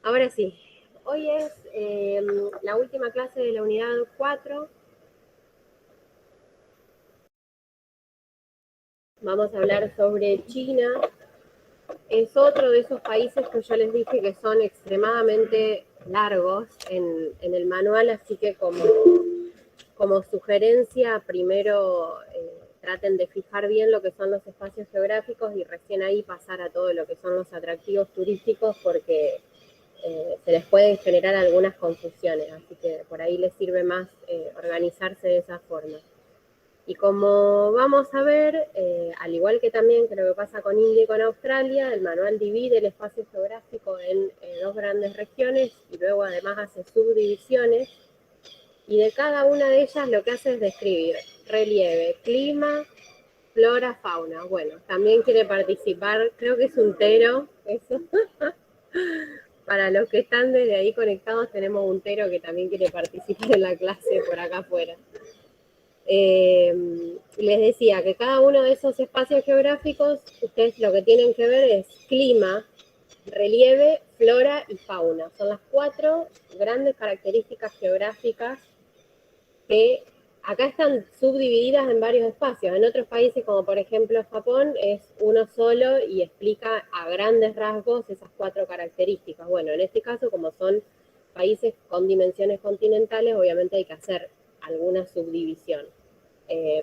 Ahora sí, hoy es la última clase de la unidad 4. Vamos a hablar sobre China. Es otro de esos países que yo les dije que son extremadamente largos en el manual, así que como sugerencia, primero traten de fijar bien lo que son los espacios geográficos y recién ahí pasar a todo lo que son los atractivos turísticos, porque se les pueden generar algunas confusiones, así que por ahí les sirve más organizarse de esa forma. Y como vamos a ver, al igual que también creo que pasa con India y con Australia, el manual divide el espacio geográfico en dos grandes regiones y luego además hace subdivisiones, y de cada una de ellas lo que hace es describir relieve, clima, flora, fauna. Bueno, también quiere participar, creo que es un tero, eso. Para los que están desde ahí conectados, tenemos un tero que también quiere participar en la clase por acá afuera. Les decía que cada uno de esos espacios geográficos, ustedes lo que tienen que ver es clima, relieve, flora y fauna. Son las 4 grandes características geográficas que acá están subdivididas en varios espacios. En otros países, como por ejemplo Japón, es uno solo y explica a grandes rasgos esas 4 características. Bueno, en este caso, como son países con dimensiones continentales, obviamente hay que hacer alguna subdivisión.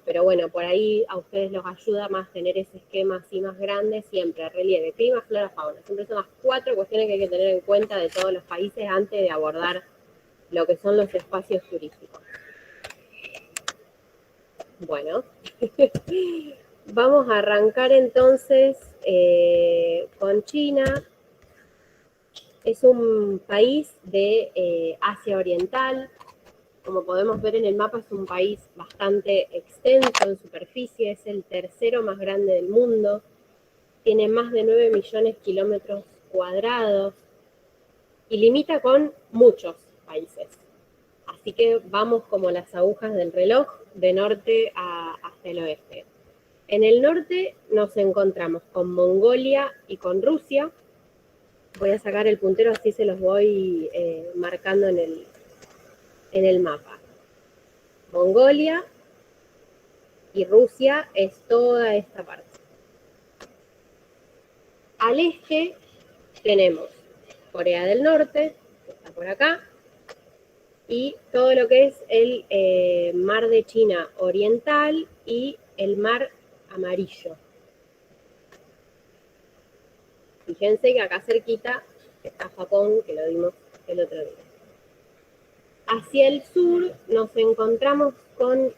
Pero bueno, por ahí a ustedes los ayuda más tener ese esquema así más grande, siempre relieve, clima, flora, fauna. Siempre son las 4 cuestiones que hay que tener en cuenta de todos los países antes de abordar lo que son los espacios turísticos. Bueno, vamos a arrancar entonces con China. Es un país de Asia Oriental. Como podemos ver en el mapa, es un país bastante extenso en superficie, es el tercero más grande del mundo, tiene más de 9 millones de kilómetros cuadrados y limita con muchos países. Así que vamos como las agujas del reloj, de norte hasta el oeste. En el norte nos encontramos con Mongolia y con Rusia. Voy a sacar el puntero, así se los voy marcando en el mapa. Mongolia y Rusia es toda esta parte. Al este tenemos Corea del Norte, que está por acá, y todo lo que es el mar de China oriental y el mar amarillo. Fíjense que acá cerquita está Japón, que lo vimos el otro día. Hacia el sur nos encontramos con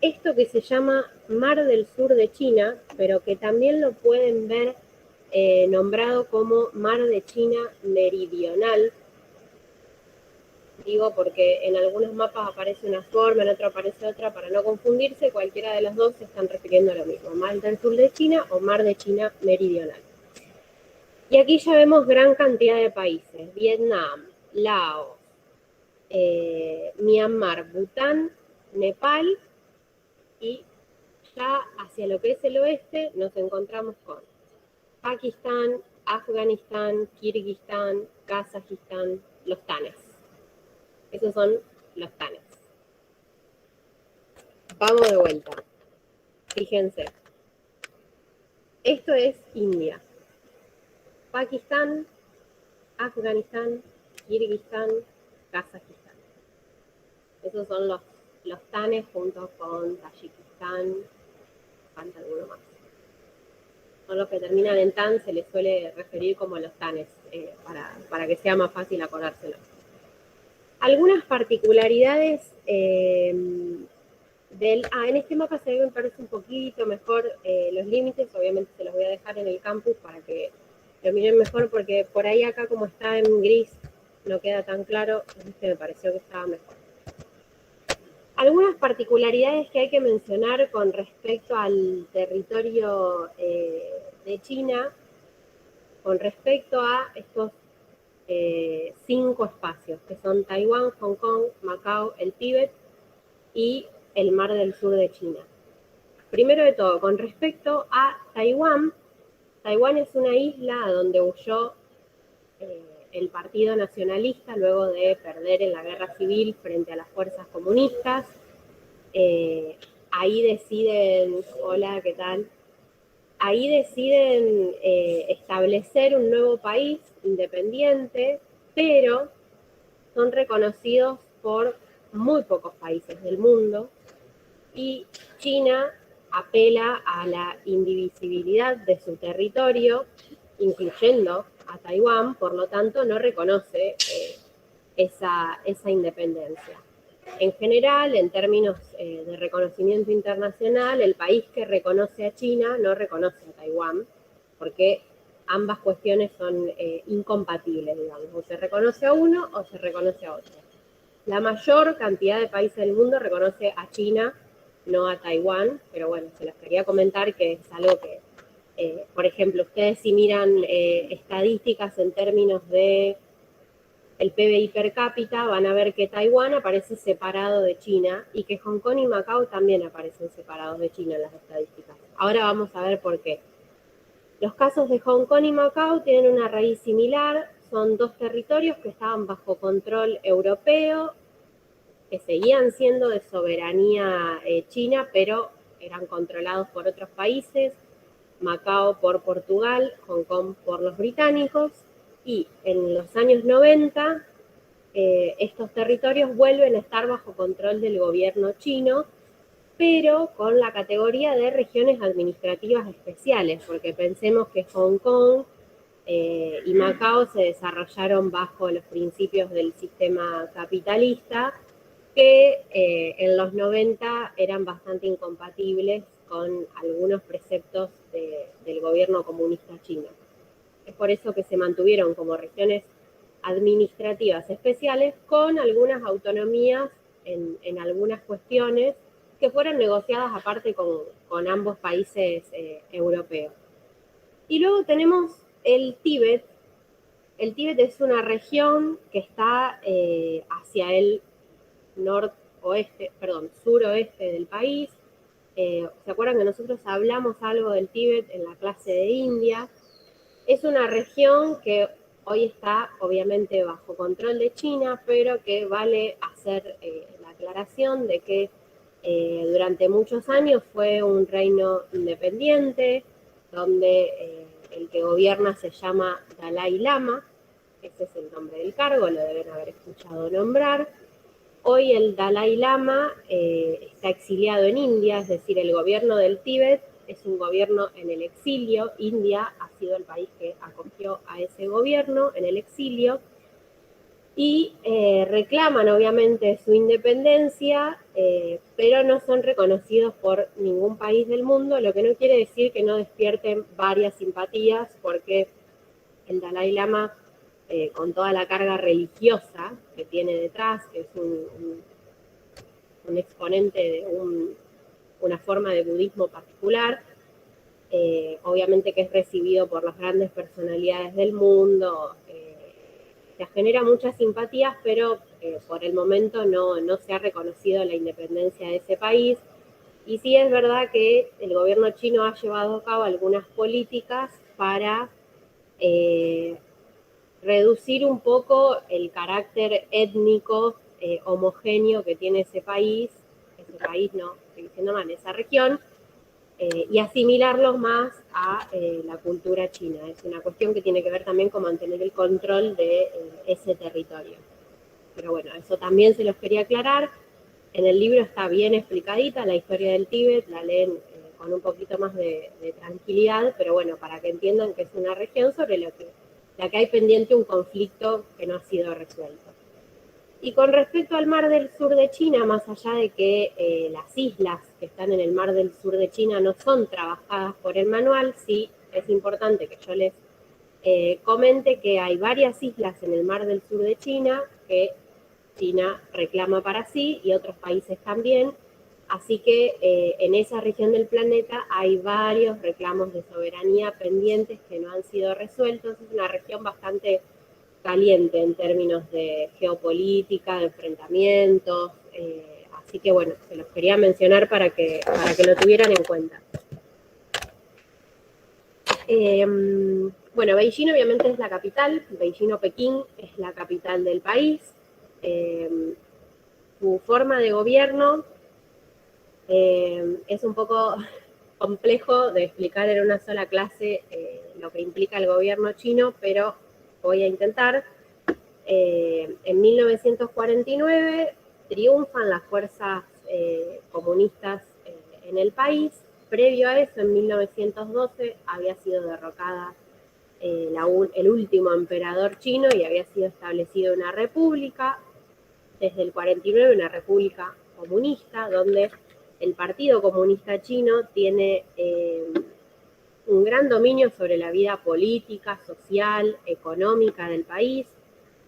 esto que se llama Mar del Sur de China, pero que también lo pueden ver nombrado como Mar de China Meridional. Digo porque en algunos mapas aparece una forma, en otro aparece otra, para no confundirse, cualquiera de las dos se están refiriendo a lo mismo, Mar del Sur de China o Mar de China Meridional. Y aquí ya vemos gran cantidad de países: Vietnam, Laos, Myanmar, Bután, Nepal, y ya hacia lo que es el oeste nos encontramos con Pakistán, Afganistán, Kirguistán, Kazajistán, los tanes. Esos son los tanes. Vamos de vuelta. Fíjense. Esto es India. Pakistán, Afganistán, Kirguistán, Kazajistán. Esos son los tanes junto con Tayikistán, falta alguno más. Son los que terminan en tan, se les suele referir como los tanes, para que sea más fácil acordárselo. Algunas particularidades en este mapa se ve, me parece un poquito mejor los límites, obviamente se los voy a dejar en el campus para que lo miren mejor, porque por ahí acá como está en gris no queda tan claro, me pareció que estaba mejor. Algunas particularidades que hay que mencionar con respecto al territorio de China, con respecto a estos 5 espacios, que son Taiwán, Hong Kong, Macao, el Tíbet y el Mar del Sur de China. Primero de todo, con respecto a Taiwán, Taiwán es una isla a donde huyó el Partido Nacionalista, luego de perder en la guerra civil frente a las fuerzas comunistas. Ahí deciden, hola, ¿qué tal? Ahí deciden establecer un nuevo país independiente, pero son reconocidos por muy pocos países del mundo, y China apela a la indivisibilidad de su territorio, incluyendo a Taiwán, por lo tanto no reconoce esa independencia. En general, en términos de reconocimiento internacional, el país que reconoce a China no reconoce a Taiwán, porque ambas cuestiones son incompatibles, digamos. O se reconoce a uno o se reconoce a otro. La mayor cantidad de países del mundo reconoce a China, no a Taiwán, pero bueno, se los quería comentar que es algo que, por ejemplo, ustedes si miran estadísticas en términos de el PBI per cápita, van a ver que Taiwán aparece separado de China y que Hong Kong y Macao también aparecen separados de China en las estadísticas. Ahora vamos a ver por qué. Los casos de Hong Kong y Macao tienen una raíz similar, son dos territorios que estaban bajo control europeo, que seguían siendo de soberanía china, pero eran controlados por otros países, Macao por Portugal, Hong Kong por los británicos, y en los años 90 estos territorios vuelven a estar bajo control del gobierno chino, pero con la categoría de regiones administrativas especiales, porque pensemos que Hong Kong y Macao se desarrollaron bajo los principios del sistema capitalista, que en los 90 eran bastante incompatibles con algunos preceptos del gobierno comunista chino. Es por eso que se mantuvieron como regiones administrativas especiales con algunas autonomías en algunas cuestiones que fueron negociadas aparte con ambos países europeos. Y luego tenemos el Tíbet. El Tíbet es una región que está hacia el suroeste del país. ¿Se acuerdan que nosotros hablamos algo del Tíbet en la clase de India? Es una región que hoy está obviamente bajo control de China, pero que vale hacer la aclaración de que durante muchos años fue un reino independiente, donde el que gobierna se llama Dalai Lama, ese es el nombre del cargo, lo deben haber escuchado nombrar. Hoy el Dalai Lama está exiliado en India, es decir, el gobierno del Tíbet es un gobierno en el exilio. India ha sido el país que acogió a ese gobierno en el exilio y reclaman obviamente su independencia, pero no son reconocidos por ningún país del mundo, lo que no quiere decir que no despierten varias simpatías, porque el Dalai Lama, con toda la carga religiosa que tiene detrás, que es un exponente de una forma de budismo particular, obviamente que es recibido por las grandes personalidades del mundo, se genera muchas simpatías, pero por el momento no se ha reconocido la independencia de ese país. Y sí es verdad que el gobierno chino ha llevado a cabo algunas políticas para reducir un poco el carácter étnico homogéneo que tiene ese país no, estoy diciendo mal, esa región, y asimilarlos más a la cultura china. Es una cuestión que tiene que ver también con mantener el control de ese territorio. Pero bueno, eso también se los quería aclarar. En el libro está bien explicadita la historia del Tíbet, la leen con un poquito más de tranquilidad, pero bueno, para que entiendan que es una región sobre la que hay pendiente un conflicto que no ha sido resuelto. Y con respecto al Mar del Sur de China, más allá de que las islas que están en el Mar del Sur de China no son trabajadas por el manual, sí es importante que yo les comente que hay varias islas en el Mar del Sur de China que China reclama para sí y otros países también. Así que en esa región del planeta hay varios reclamos de soberanía pendientes que no han sido resueltos. Es una región bastante caliente en términos de geopolítica, de enfrentamientos, así que bueno, se los quería mencionar para que lo tuvieran en cuenta. Bueno, Beijing obviamente es la capital, Beijing o Pekín es la capital del país. Su forma de gobierno es un poco complejo de explicar en una sola clase lo que implica el gobierno chino, pero voy a intentar. En 1949 triunfan las fuerzas comunistas en el país. Previo a eso, en 1912, había sido derrocada el último emperador chino y había sido establecida una república, desde el 49 una república comunista, donde el Partido Comunista Chino tiene un gran dominio sobre la vida política, social, económica del país.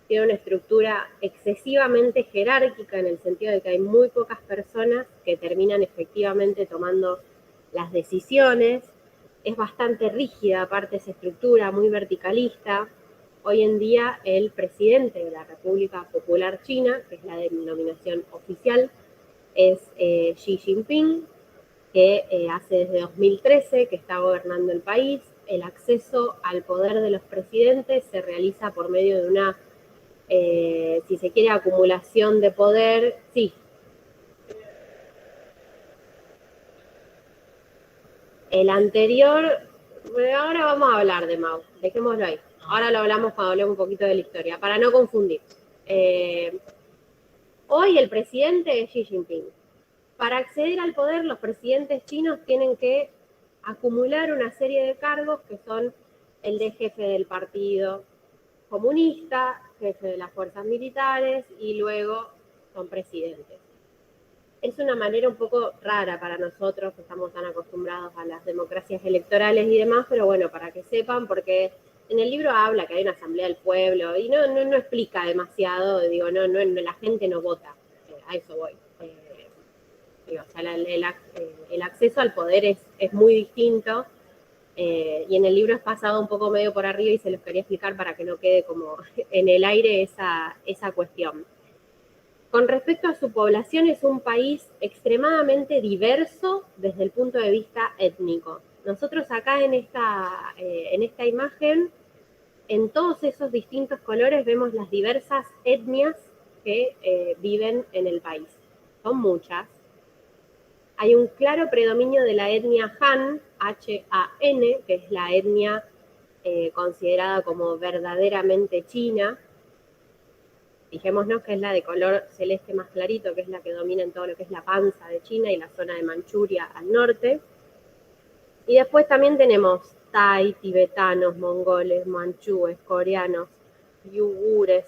Tiene una estructura excesivamente jerárquica en el sentido de que hay muy pocas personas que terminan efectivamente tomando las decisiones. Es bastante rígida, aparte esa estructura, muy verticalista. Hoy en día el presidente de la República Popular China, que es la denominación oficial, es Xi Jinping, que hace desde 2013 que está gobernando el país. El acceso al poder de los presidentes se realiza por medio de una, si se quiere, acumulación de poder. Sí. El anterior, bueno, ahora vamos a hablar de Mao, dejémoslo ahí. Ahora lo hablamos cuando hablemos un poquito de la historia, para no confundir. Hoy el presidente es Xi Jinping. Para acceder al poder, los presidentes chinos tienen que acumular una serie de cargos que son el de jefe del partido comunista, jefe de las fuerzas militares y luego son presidentes. Es una manera un poco rara para nosotros que estamos tan acostumbrados a las democracias electorales y demás, pero bueno, para que sepan, porque en el libro habla que hay una asamblea del pueblo y no explica demasiado, digo, la gente no vota, a eso voy. Digo, o sea, el acceso al poder es muy distinto, y en el libro es pasado un poco medio por arriba y se los quería explicar para que no quede como en el aire esa cuestión. Con respecto a su población, es un país extremadamente diverso desde el punto de vista étnico. Nosotros acá en esta imagen, en todos esos distintos colores, vemos las diversas etnias que viven en el país. Son muchas. Hay un claro predominio de la etnia Han, H-A-N, que es la etnia considerada como verdaderamente china. Fijémonos que es la de color celeste más clarito, que es la que domina en todo lo que es la panza de China y la zona de Manchuria al norte. Y después también tenemos tai, tibetanos, mongoles, manchúes, coreanos, yugures,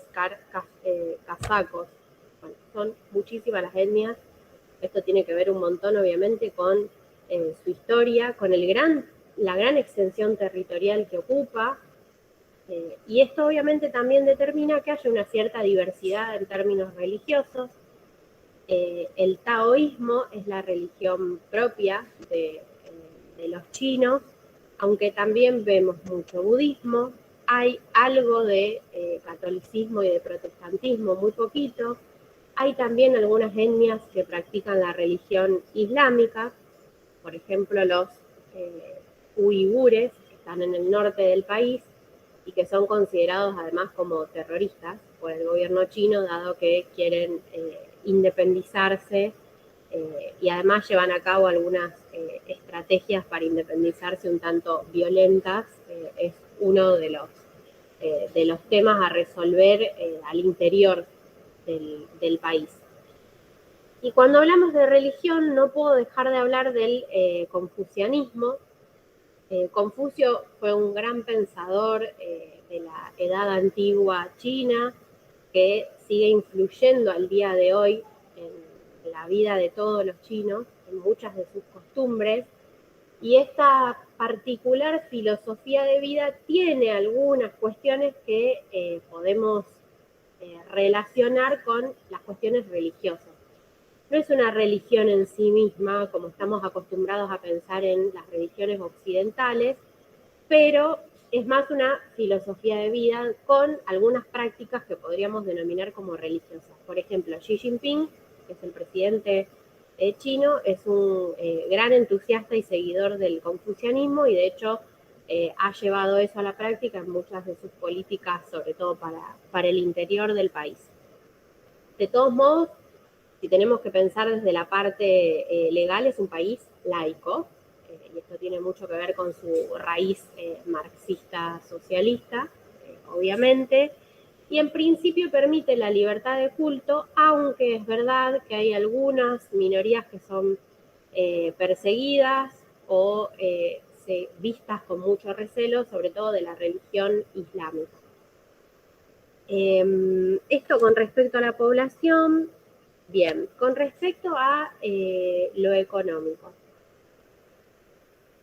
kazakos. Bueno, son muchísimas las etnias. Esto tiene que ver un montón, obviamente, con su historia, con la gran extensión territorial que ocupa. Y esto obviamente también determina que haya una cierta diversidad en términos religiosos. El taoísmo es la religión propia de los chinos, aunque también vemos mucho budismo. Hay algo de catolicismo y de protestantismo, muy poquito. Hay también algunas etnias que practican la religión islámica, por ejemplo los uigures, que están en el norte del país y que son considerados además como terroristas por el gobierno chino, dado que quieren independizarse y además llevan a cabo algunas estrategias para independizarse un tanto violentas. Es uno de los temas a resolver al interior del país. Y cuando hablamos de religión, no puedo dejar de hablar del confucianismo. Confucio fue un gran pensador de la edad antigua china que sigue influyendo al día de hoy en la vida de todos los chinos, en muchas de sus costumbres. Y esta particular filosofía de vida tiene algunas cuestiones que podemos relacionar con las cuestiones religiosas. No es una religión en sí misma, como estamos acostumbrados a pensar en las religiones occidentales, pero es más una filosofía de vida con algunas prácticas que podríamos denominar como religiosas. Por ejemplo, Xi Jinping, que es el presidente chino, es un gran entusiasta y seguidor del confucianismo y de hecho ha llevado eso a la práctica en muchas de sus políticas, sobre todo para el interior del país. De todos modos, si tenemos que pensar desde la parte legal, es un país laico, y esto tiene mucho que ver con su raíz marxista-socialista, obviamente, y en principio permite la libertad de culto, aunque es verdad que hay algunas minorías que son perseguidas o vistas con mucho recelo, sobre todo de la religión islámica. Esto con respecto a la población. Bien, con respecto a lo económico.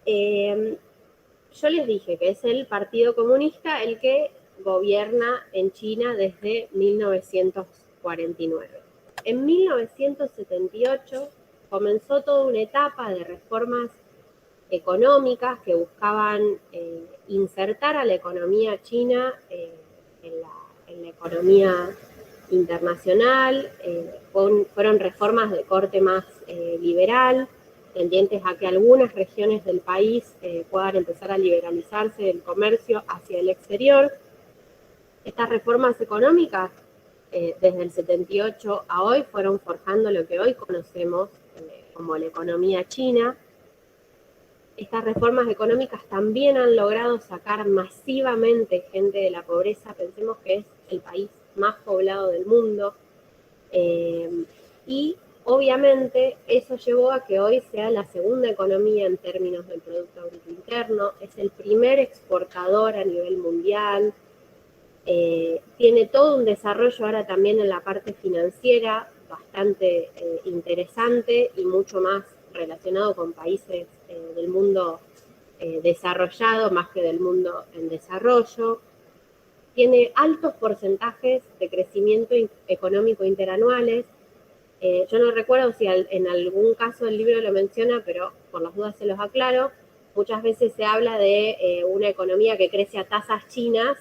Yo les dije que es el Partido Comunista el que gobierna en China desde 1949. En 1978 comenzó toda una etapa de reformas económicas que buscaban insertar a la economía china en la economía internacional. Fueron reformas de corte más liberal, tendientes a que algunas regiones del país puedan empezar a liberalizarse el comercio hacia el exterior. Estas reformas económicas, desde el 78 a hoy, fueron forjando lo que hoy conocemos como la economía china. Estas reformas económicas también han logrado sacar masivamente gente de la pobreza. Pensemos que es el país más poblado del mundo. Y obviamente eso llevó a que hoy sea la segunda economía en términos del Producto Bruto Interno, es el primer exportador a nivel mundial, tiene todo un desarrollo ahora también en la parte financiera bastante interesante y mucho más relacionado con países del mundo desarrollado más que del mundo en desarrollo. Tiene altos porcentajes de crecimiento económico interanuales. Yo no recuerdo si en algún caso el libro lo menciona, pero por las dudas se los aclaro. Muchas veces se habla de una economía que crece a tasas chinas.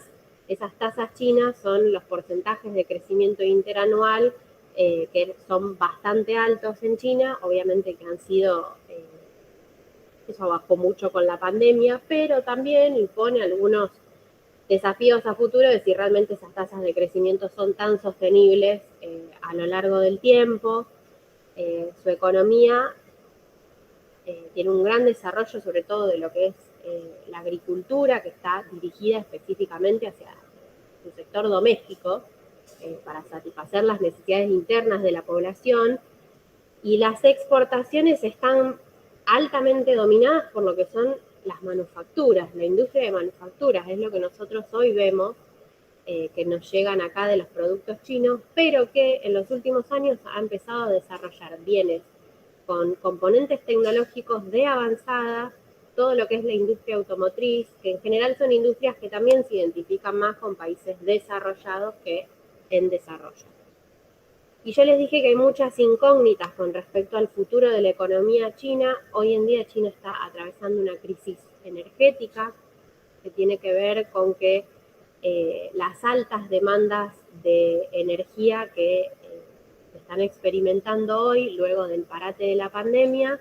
Esas tasas chinas son los porcentajes de crecimiento interanual que son bastante altos en China, obviamente que han sido, eso bajó mucho con la pandemia, pero también impone algunos desafíos a futuro de si realmente esas tasas de crecimiento son tan sostenibles a lo largo del tiempo. Su economía tiene un gran desarrollo, sobre todo de lo que es la agricultura, que está dirigida específicamente hacia su sector doméstico para satisfacer las necesidades internas de la población, y las exportaciones están altamente dominadas por lo que son las manufacturas, la industria de manufacturas, es lo que nosotros hoy vemos que nos llegan acá de los productos chinos, pero que en los últimos años ha empezado a desarrollar bienes con componentes tecnológicos de avanzada, todo lo que es la industria automotriz, que en general son industrias que también se identifican más con países desarrollados que en desarrollo. Y yo les dije que hay muchas incógnitas con respecto al futuro de la economía china. Hoy en día China está atravesando una crisis energética que tiene que ver con que las altas demandas de energía que están experimentando hoy, luego del parate de la pandemia,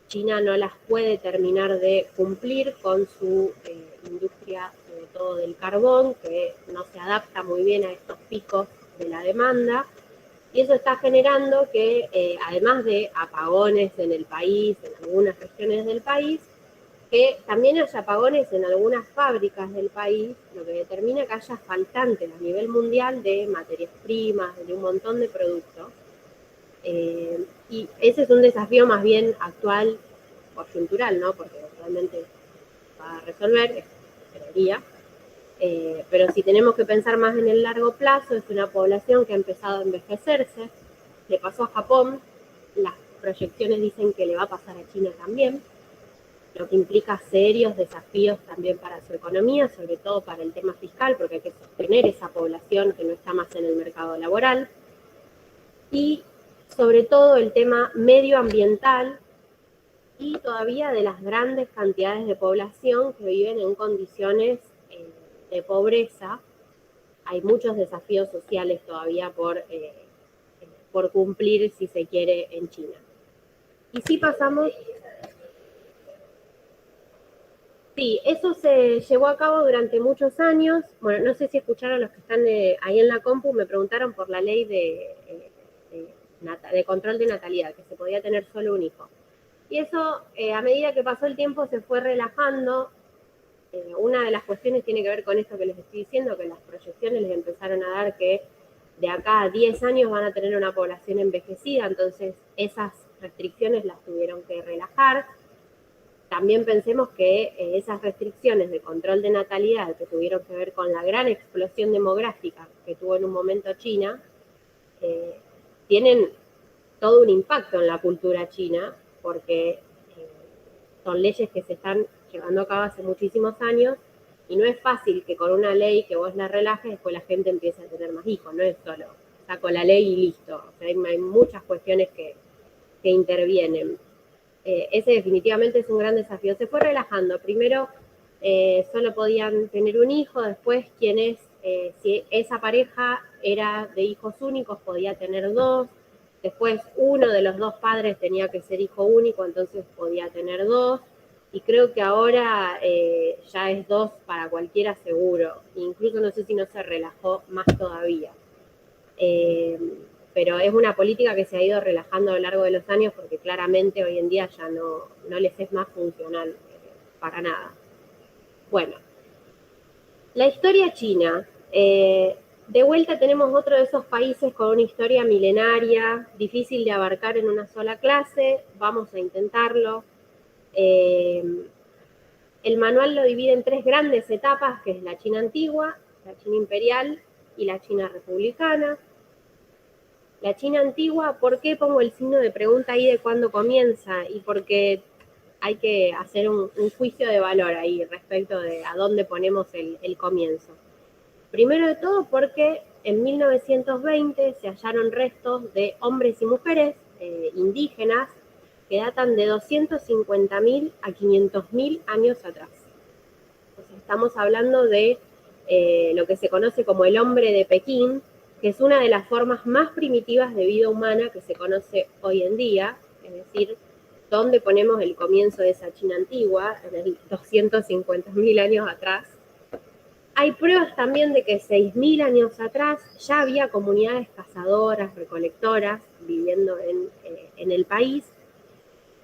China no las puede terminar de cumplir con su industria, sobre todo del carbón, que no se adapta muy bien a estos picos de la demanda. Y eso está generando que, además de apagones en el país, en algunas regiones del país, que también haya apagones en algunas fábricas del país, lo que determina que haya faltantes a nivel mundial de materias primas, de un montón de productos. Y ese es un desafío más bien actual, coyuntural, ¿no? Porque realmente va a resolver, creería. Pero si tenemos que pensar más en el largo plazo, es una población que ha empezado a envejecerse. Le pasó a Japón, las proyecciones dicen que le va a pasar a China también, lo que implica serios desafíos también para su economía, sobre todo para el tema fiscal, porque hay que sostener esa población que no está más en el mercado laboral. Y sobre todo el tema medioambiental y todavía de las grandes cantidades de población que viven en condiciones de pobreza. Hay muchos desafíos sociales todavía por cumplir, si se quiere, en China. Y si pasamos... Sí, eso se llevó a cabo durante muchos años. Bueno, no sé si escucharon los que están ahí en la compu, me preguntaron por la ley de control de natalidad, que se podía tener solo un hijo. Y eso, a medida que pasó el tiempo, se fue relajando. Una de las cuestiones tiene que ver con esto que les estoy diciendo, que las proyecciones les empezaron a dar que de acá a 10 años van a tener una población envejecida, entonces esas restricciones las tuvieron que relajar. También pensemos que esas restricciones de control de natalidad que tuvieron que ver con la gran explosión demográfica que tuvo en un momento China, eh, tienen todo un impacto en la cultura china, porque son leyes que se están llevando a cabo hace muchísimos años, y no es fácil que con una ley que vos la relajes, después la gente empiece a tener más hijos, no es solo saco la ley y listo. O sea, hay muchas cuestiones que intervienen. Ese definitivamente es un gran desafío. Se fue relajando. Primero solo podían tener un hijo, después si esa pareja era de hijos únicos, podía tener dos, después uno de los dos padres tenía que ser hijo único, entonces podía tener dos, y creo que ahora ya es dos para cualquiera seguro. Incluso no sé si no se relajó más todavía. Eh, pero es una política que se ha ido relajando a lo largo de los años porque claramente hoy en día ya no les es más funcional para nada. Bueno, la historia china. De vuelta tenemos otro de esos países con una historia milenaria, difícil de abarcar en una sola clase. Vamos a intentarlo. El manual lo divide en tres grandes etapas, que es la China antigua, la China imperial y la China republicana. La China antigua, ¿por qué pongo el signo de pregunta ahí de cuándo comienza? Y porque hay que hacer un juicio de valor ahí respecto de a dónde ponemos el comienzo. Primero de todo porque en 1920 se hallaron restos de hombres y mujeres indígenas que datan de 250.000 a 500.000 años atrás. O sea, estamos hablando de lo que se conoce como el hombre de Pekín, que es una de las formas más primitivas de vida humana que se conoce hoy en día, es decir, dónde ponemos el comienzo de esa China antigua, en el 250.000 años atrás. Hay pruebas también de que 6.000 años atrás ya había comunidades cazadoras, recolectoras, viviendo en el país,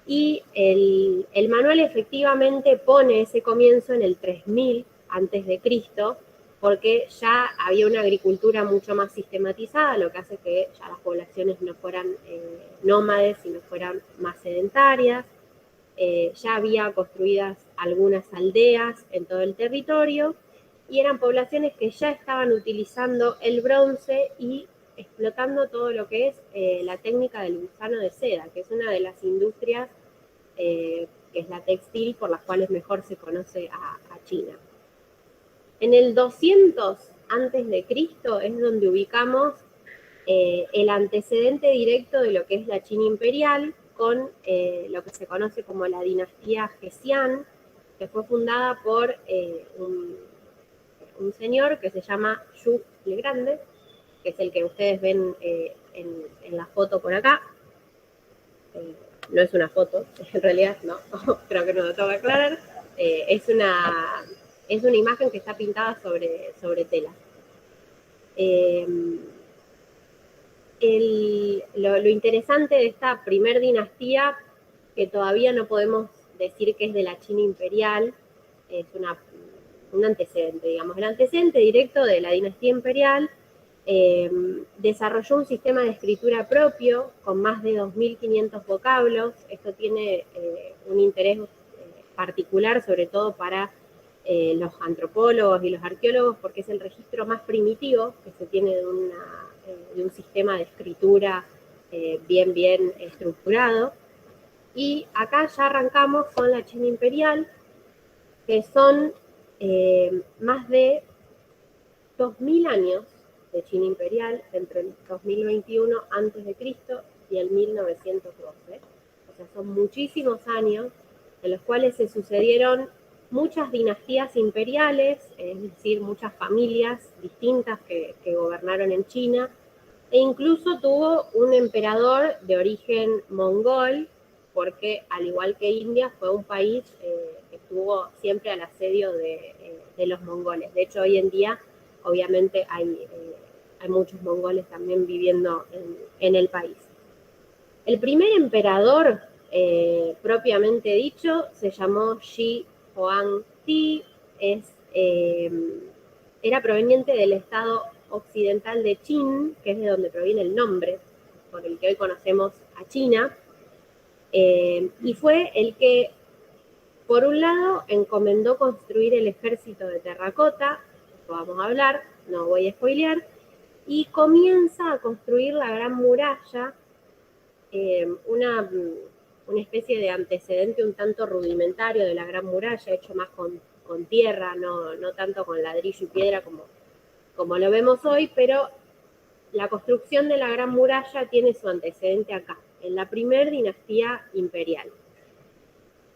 y el manual efectivamente pone ese comienzo en el 3000 antes de Cristo, porque ya había una agricultura mucho más sistematizada, lo que hace que ya las poblaciones no fueran nómades, sino fueran más sedentarias. Ya había construidas algunas aldeas en todo el territorio, y eran poblaciones que ya estaban utilizando el bronce y explotando todo lo que es la técnica del gusano de seda, que es una de las industrias que es la textil, por las cuales mejor se conoce a China. En el 200 antes de Cristo es donde ubicamos el antecedente directo de lo que es la China imperial, con lo que se conoce como la dinastía Joseon, que fue fundada por un señor que se llama Zhu el Grande, que es el que ustedes ven en la foto por acá. No es una foto, en realidad no, creo que no lo tengo que aclarar. Es una imagen que está pintada sobre tela. Lo interesante de esta primer dinastía, que todavía no podemos decir que es de la China imperial, es un antecedente, digamos. El antecedente directo de la dinastía imperial desarrolló un sistema de escritura propio con más de 2.500 vocablos. Esto tiene un interés particular, sobre todo para los antropólogos y los arqueólogos, porque es el registro más primitivo que se tiene de un sistema de escritura bien estructurado. Y acá ya arrancamos con la China imperial, que son más de 2.000 años de China imperial, entre el 2021 a.C. y el 1912. O sea, son muchísimos años en los cuales se sucedieron muchas dinastías imperiales, es decir, muchas familias distintas que gobernaron en China, e incluso tuvo un emperador de origen mongol, porque al igual que India fue un país que estuvo siempre al asedio de los mongoles. De hecho, hoy en día, obviamente, hay muchos mongoles también viviendo en el país. El primer emperador, propiamente dicho, se llamó Shi Huangdi, era proveniente del estado occidental de Qin, que es de donde proviene el nombre por el que hoy conocemos a China, y fue el que, por un lado, encomendó construir el ejército de terracota, esto vamos a hablar, no voy a spoilear, y comienza a construir la Gran Muralla, una especie de antecedente un tanto rudimentario de la Gran Muralla, hecho más con tierra, no tanto con ladrillo y piedra como lo vemos hoy, pero la construcción de la Gran Muralla tiene su antecedente acá, en la primera dinastía imperial.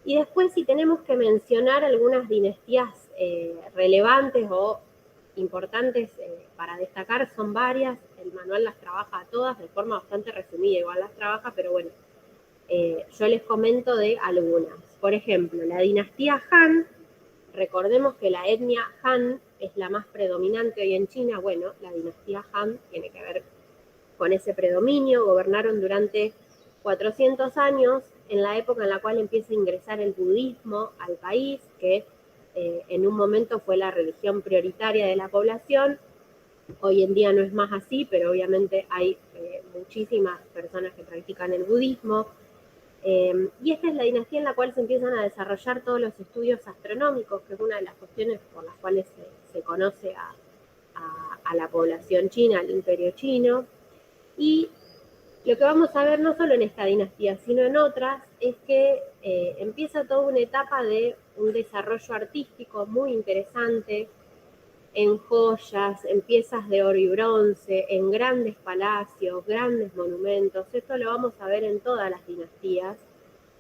Y después, si tenemos que mencionar algunas dinastías relevantes o importantes para destacar, son varias. El manual las trabaja a todas de forma bastante resumida, igual las trabaja, pero bueno, yo les comento de algunas. Por ejemplo, la dinastía Han. Recordemos que la etnia Han es la más predominante hoy en China. Bueno, la dinastía Han tiene que ver con ese predominio. Gobernaron durante 400 años, en la época en la cual empieza a ingresar el budismo al país, que en un momento fue la religión prioritaria de la población. Hoy en día no es más así, pero obviamente hay muchísimas personas que practican el budismo. Y esta es la dinastía en la cual se empiezan a desarrollar todos los estudios astronómicos, que es una de las cuestiones por las cuales se conoce a la población china, al imperio chino. Y lo que vamos a ver no solo en esta dinastía, sino en otras, es que empieza toda una etapa de un desarrollo artístico muy interesante, en joyas, en piezas de oro y bronce, en grandes palacios, grandes monumentos. Esto lo vamos a ver en todas las dinastías,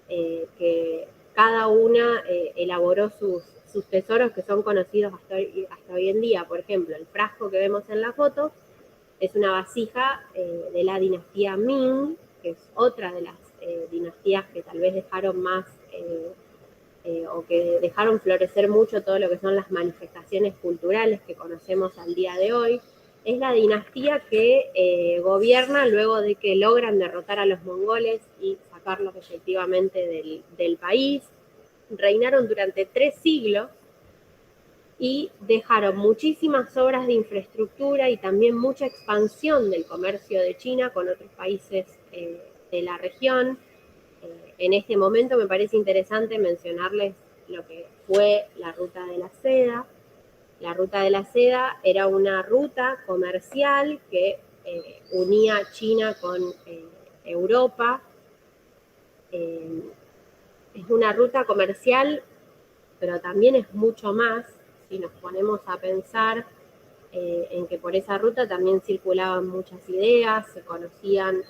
que cada una elaboró sus tesoros que son conocidos hasta hoy en día. Por ejemplo, el frasco que vemos en la foto es una vasija de la dinastía Ming, que es otra de las dinastías que tal vez dejaron más o que dejaron florecer mucho todo lo que son las manifestaciones culturales que conocemos al día de hoy. Es la dinastía que gobierna luego de que logran derrotar a los mongoles y sacarlos efectivamente del país. Reinaron durante 3 siglos y dejaron muchísimas obras de infraestructura y también mucha expansión del comercio de China con otros países de la región. En este momento me parece interesante mencionarles lo que fue la Ruta de la Seda. La Ruta de la Seda era una ruta comercial que unía China con Europa. Es una ruta comercial, pero también es mucho más si nos ponemos a pensar en que por esa ruta también circulaban muchas ideas, se conocían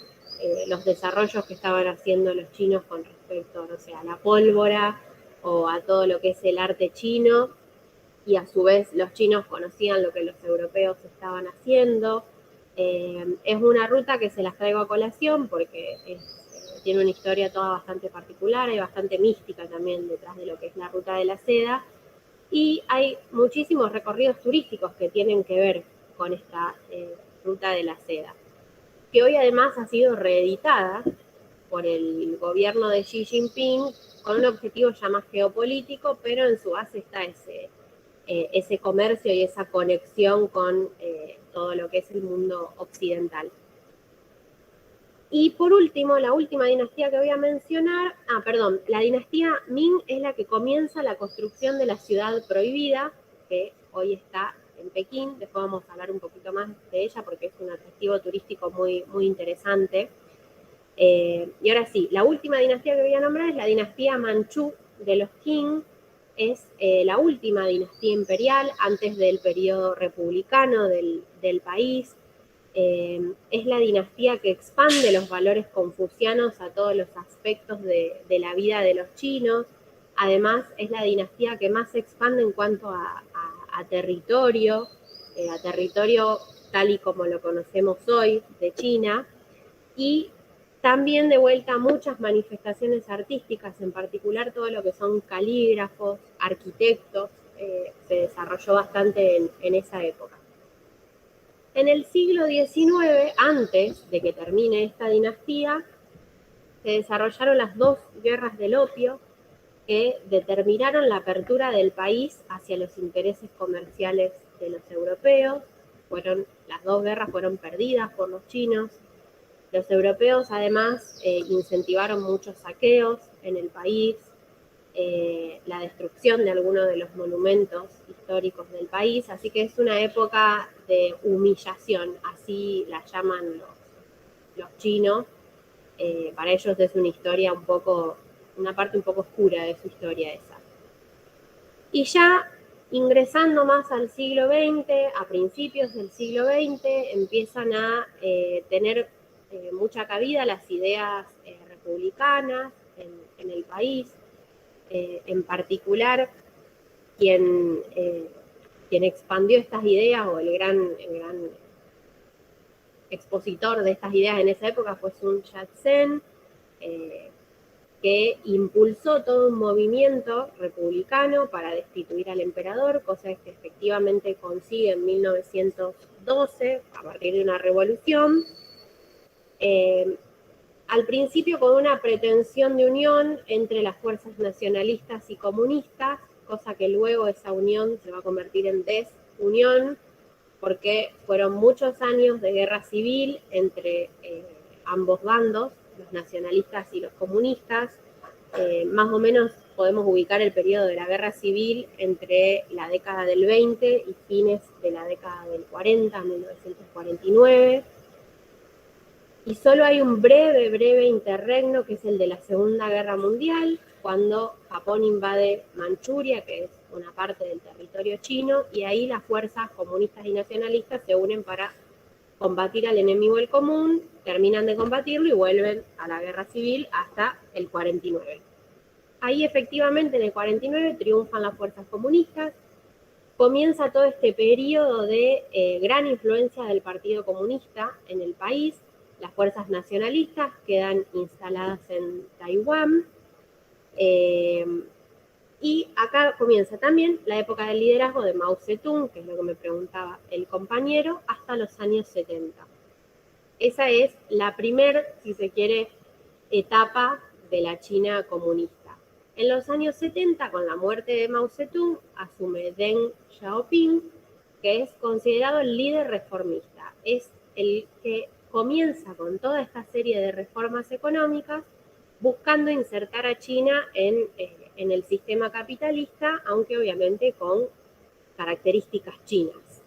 los desarrollos que estaban haciendo los chinos con respecto, no sé, a la pólvora o a todo lo que es el arte chino, y a su vez los chinos conocían lo que los europeos estaban haciendo. Es una ruta que se las traigo a colación porque tiene una historia toda bastante particular, hay bastante mística también detrás de lo que es la Ruta de la Seda, y hay muchísimos recorridos turísticos que tienen que ver con esta Ruta de la Seda, que hoy además ha sido reeditada por el gobierno de Xi Jinping con un objetivo ya más geopolítico, pero en su base está ese comercio y esa conexión con todo lo que es el mundo occidental. Y por último, la última dinastía que voy a mencionar, la dinastía Ming es la que comienza la construcción de la ciudad prohibida, que hoy está en Pekín. Después vamos a hablar un poquito más de ella porque es un atractivo turístico muy, muy interesante. Y ahora sí, la última dinastía que voy a nombrar es la dinastía Manchú de los Qing. Es la última dinastía imperial antes del periodo republicano del país. Es la dinastía que expande los valores confucianos a todos los aspectos de la vida de los chinos. Además, es la dinastía que más se expande en cuanto a territorio tal y como lo conocemos hoy de China, y También de vuelta muchas manifestaciones artísticas, en particular todo lo que son calígrafos, arquitectos, se desarrolló bastante en esa época. En el siglo XIX, antes de que termine esta dinastía, se desarrollaron las dos guerras del opio que determinaron la apertura del país hacia los intereses comerciales de los europeos. Las dos guerras fueron perdidas por los chinos. Los europeos además incentivaron muchos saqueos en el país, la destrucción de algunos de los monumentos históricos del país, así que es una época de humillación, así la llaman los chinos. Para ellos es una historia una parte un poco oscura de su historia esa. Y ya ingresando más al siglo XX, a principios del siglo XX, empiezan a tener mucha cabida las ideas republicanas en el país. En particular, quien expandió estas ideas, o el gran expositor de estas ideas en esa época, fue Sun Yat-sen, que impulsó todo un movimiento republicano para destituir al emperador, cosa que efectivamente consigue en 1912, a partir de una revolución. Al principio con una pretensión de unión entre las fuerzas nacionalistas y comunistas, cosa que luego esa unión se va a convertir en desunión, porque fueron muchos años de guerra civil entre ambos bandos, los nacionalistas y los comunistas. Más o menos podemos ubicar el periodo de la guerra civil entre la década del 20 y fines de la década del 40, 1949. Y solo hay un breve interregno, que es el de la Segunda Guerra Mundial, cuando Japón invade Manchuria, que es una parte del territorio chino, y ahí las fuerzas comunistas y nacionalistas se unen para combatir al enemigo del común, terminan de combatirlo y vuelven a la guerra civil hasta el 49. Ahí efectivamente en el 49 triunfan las fuerzas comunistas, comienza todo este periodo de gran influencia del Partido Comunista en el país. Las fuerzas nacionalistas quedan instaladas en Taiwán. Y acá comienza también la época del liderazgo de Mao Zedong, que es lo que me preguntaba el compañero, hasta los años 70. Esa es la primer, si se quiere, etapa de la China comunista. En los años 70, con la muerte de Mao Zedong, asume Deng Xiaoping, que es considerado el líder reformista. Es el que comienza con toda esta serie de reformas económicas, buscando insertar a China en el sistema capitalista, aunque obviamente con características chinas.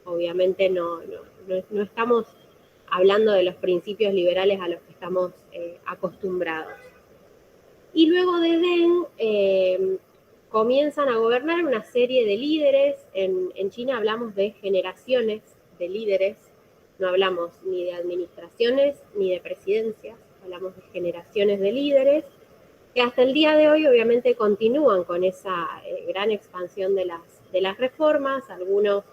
Obviamente no estamos hablando de los principios liberales a los que estamos acostumbrados. Y luego de Deng comienzan a gobernar una serie de líderes. En China hablamos de generaciones de líderes, no hablamos ni de administraciones ni de presidencias, hablamos de generaciones de líderes que hasta el día de hoy obviamente continúan con esa gran expansión de las reformas, algunos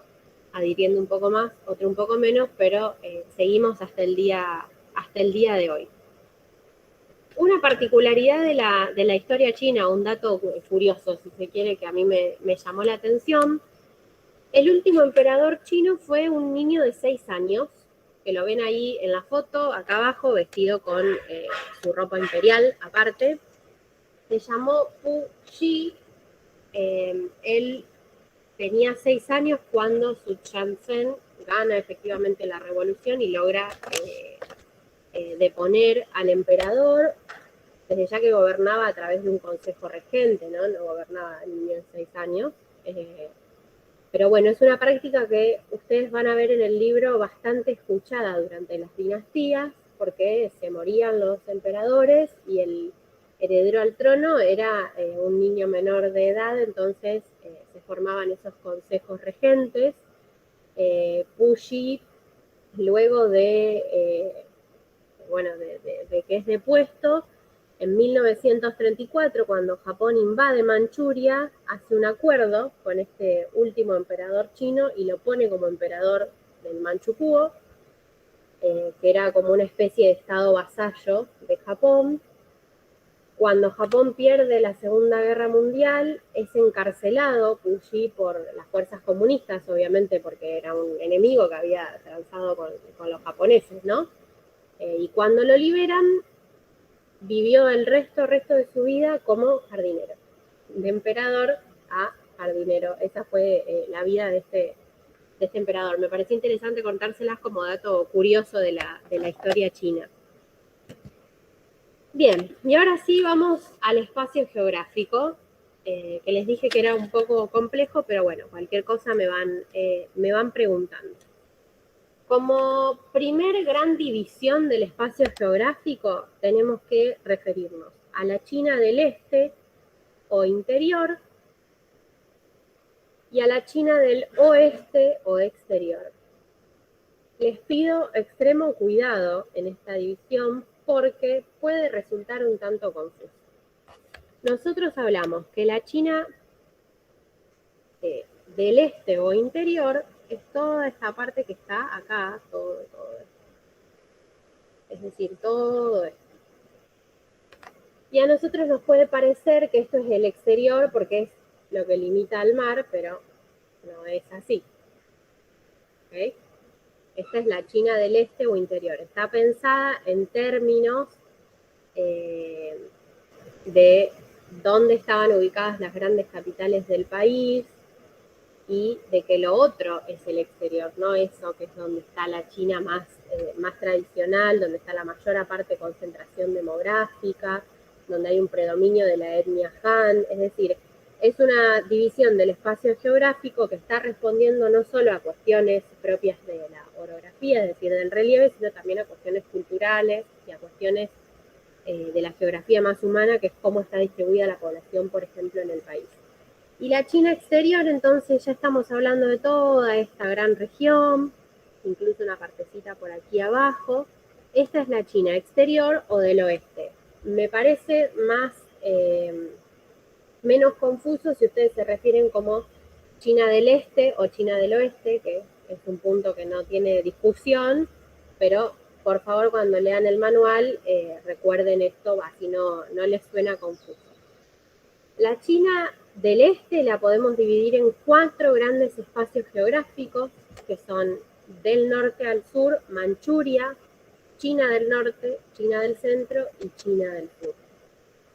adhiriendo un poco más, otros un poco menos, pero seguimos hasta el día de hoy. Una particularidad de la historia china, un dato curioso, si se quiere, que a mí me llamó la atención: el último emperador chino fue un niño de 6 años, que lo ven ahí en la foto, acá abajo, vestido con su ropa imperial aparte. Se llamó Pu Shi. Él tenía 6 años cuando Sun Yat-sen gana efectivamente la revolución y logra deponer al emperador, desde ya que gobernaba a través de un consejo regente, no gobernaba el niño de 6 años. Pero bueno, es una práctica que ustedes van a ver en el libro bastante escuchada durante las dinastías, porque se morían los emperadores y el heredero al trono era un niño menor de edad, entonces se formaban esos consejos regentes. Pu Shi, luego de que es depuesto, en 1934, cuando Japón invade Manchuria, hace un acuerdo con este último emperador chino y lo pone como emperador del Manchukuo. que era como una especie de estado vasallo de Japón. Cuando Japón pierde la Segunda Guerra Mundial, es encarcelado Puyi por las fuerzas comunistas, obviamente porque era un enemigo que había transado con los japoneses, ¿no? Y cuando lo liberan, vivió el resto de su vida como jardinero, de emperador a jardinero. Esa fue la vida de este emperador. Me pareció interesante contárselas como dato curioso de la historia china. Bien, y ahora sí vamos al espacio geográfico, que les dije que era un poco complejo, pero bueno, cualquier cosa me van preguntando. Como primer gran división del espacio geográfico, tenemos que referirnos a la China del Este o interior y a la China del Oeste o exterior. Les pido extremo cuidado en esta división porque puede resultar un tanto confuso. Nosotros hablamos que la China del este o interior es toda esta parte que está acá, todo esto. Es decir, todo esto. Y a nosotros nos puede parecer que esto es el exterior porque es lo que limita al mar, pero no es así. ¿Okay? Esta es la China del este o interior. Está pensada en términos de dónde estaban ubicadas las grandes capitales del país y de que lo otro es el exterior, no eso que es donde está la China más tradicional, donde está la mayor aparte concentración demográfica, donde hay un predominio de la etnia Han, es decir, es una división del espacio geográfico que está respondiendo no solo a cuestiones propias de la orografía, es decir, del relieve, sino también a cuestiones culturales y a cuestiones de la geografía más humana, que es cómo está distribuida la población, por ejemplo, en el país. Y la China exterior, entonces ya estamos hablando de toda esta gran región, incluso una partecita por aquí abajo. Esta es la China exterior o del oeste. Me parece menos confuso si ustedes se refieren como China del este o China del oeste, que es un punto que no tiene discusión, pero por favor cuando lean el manual recuerden esto, así no les suena confuso. La China del Este la podemos dividir en 4 grandes espacios geográficos, que son del norte al sur, Manchuria, China del norte, China del centro y China del sur.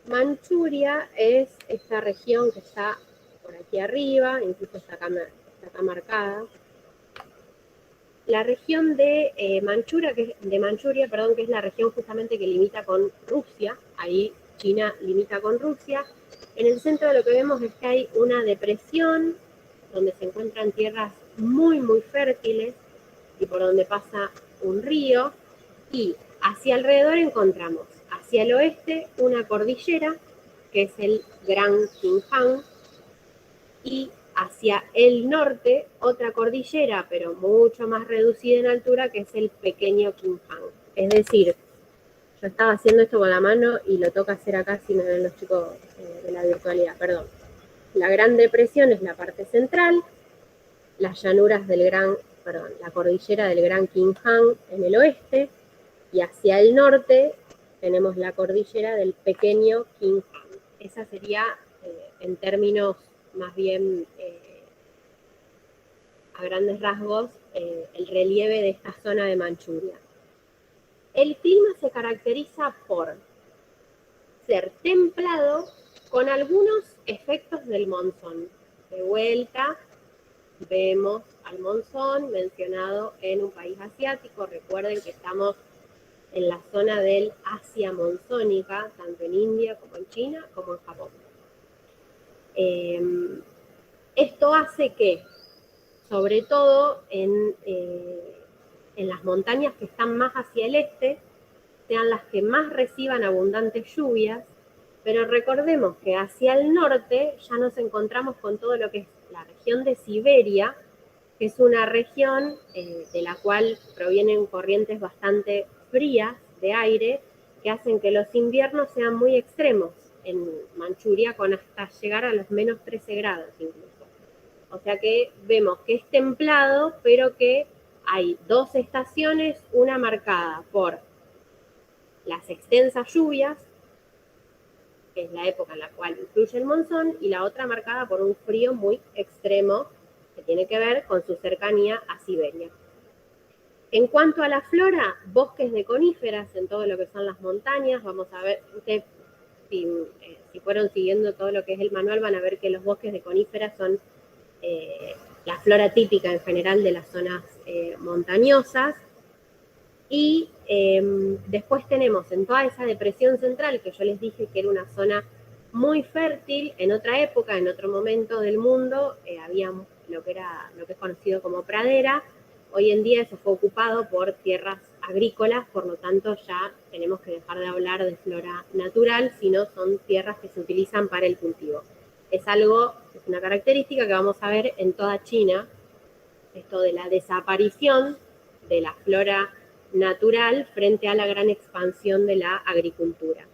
Manchuria es esta región que está por aquí arriba, incluso está acá marcada. La región de Manchuria, que es la región justamente que limita con Rusia, ahí China limita con Rusia. En el centro de lo que vemos es que hay una depresión donde se encuentran tierras muy, muy fértiles y por donde pasa un río. Y hacia alrededor encontramos, hacia el oeste, una cordillera, que es el Gran Qinghai, y hacia el norte otra cordillera, pero mucho más reducida en altura, que es el pequeño Qinghai. Es decir, yo estaba haciendo esto con la mano y lo toca hacer acá si me ven los chicos de la virtualidad, perdón. La Gran Depresión es la parte central, las llanuras la cordillera del Gran Qinghai en el oeste, y hacia el norte tenemos la cordillera del pequeño Qinghai. Esa sería, en términos más bien a grandes rasgos, el relieve de esta zona de Manchuria. El clima se caracteriza por ser templado con algunos efectos del monzón. De vuelta, vemos al monzón mencionado en un país asiático. Recuerden que estamos en la zona del Asia monzónica, tanto en India como en China, como en Japón. Esto hace que, sobre todo en las montañas que están más hacia el este, sean las que más reciban abundantes lluvias, pero recordemos que hacia el norte ya nos encontramos con todo lo que es la región de Siberia, que es una región de la cual provienen corrientes bastante frías de aire, que hacen que los inviernos sean muy extremos en Manchuria, con hasta llegar a los menos 13 grados incluso. O sea que vemos que es templado, pero que hay dos estaciones, una marcada por las extensas lluvias, que es la época en la cual influye el monzón, y la otra marcada por un frío muy extremo que tiene que ver con su cercanía a Siberia. En cuanto a la flora, bosques de coníferas en todo lo que son las montañas. Vamos a ver, ustedes si fueron siguiendo todo lo que es el manual van a ver que los bosques de coníferas son la flora típica en general de las zonas montañosas. Y después tenemos en toda esa depresión central, que yo les dije que era una zona muy fértil, en otra época, en otro momento del mundo, había lo que es conocido como pradera. Hoy en día eso fue ocupado por tierras agrícolas, por lo tanto ya tenemos que dejar de hablar de flora natural, sino son tierras que se utilizan para el cultivo. Es una característica que vamos a ver en toda China, esto de la desaparición de la flora natural frente a la gran expansión de la agricultura.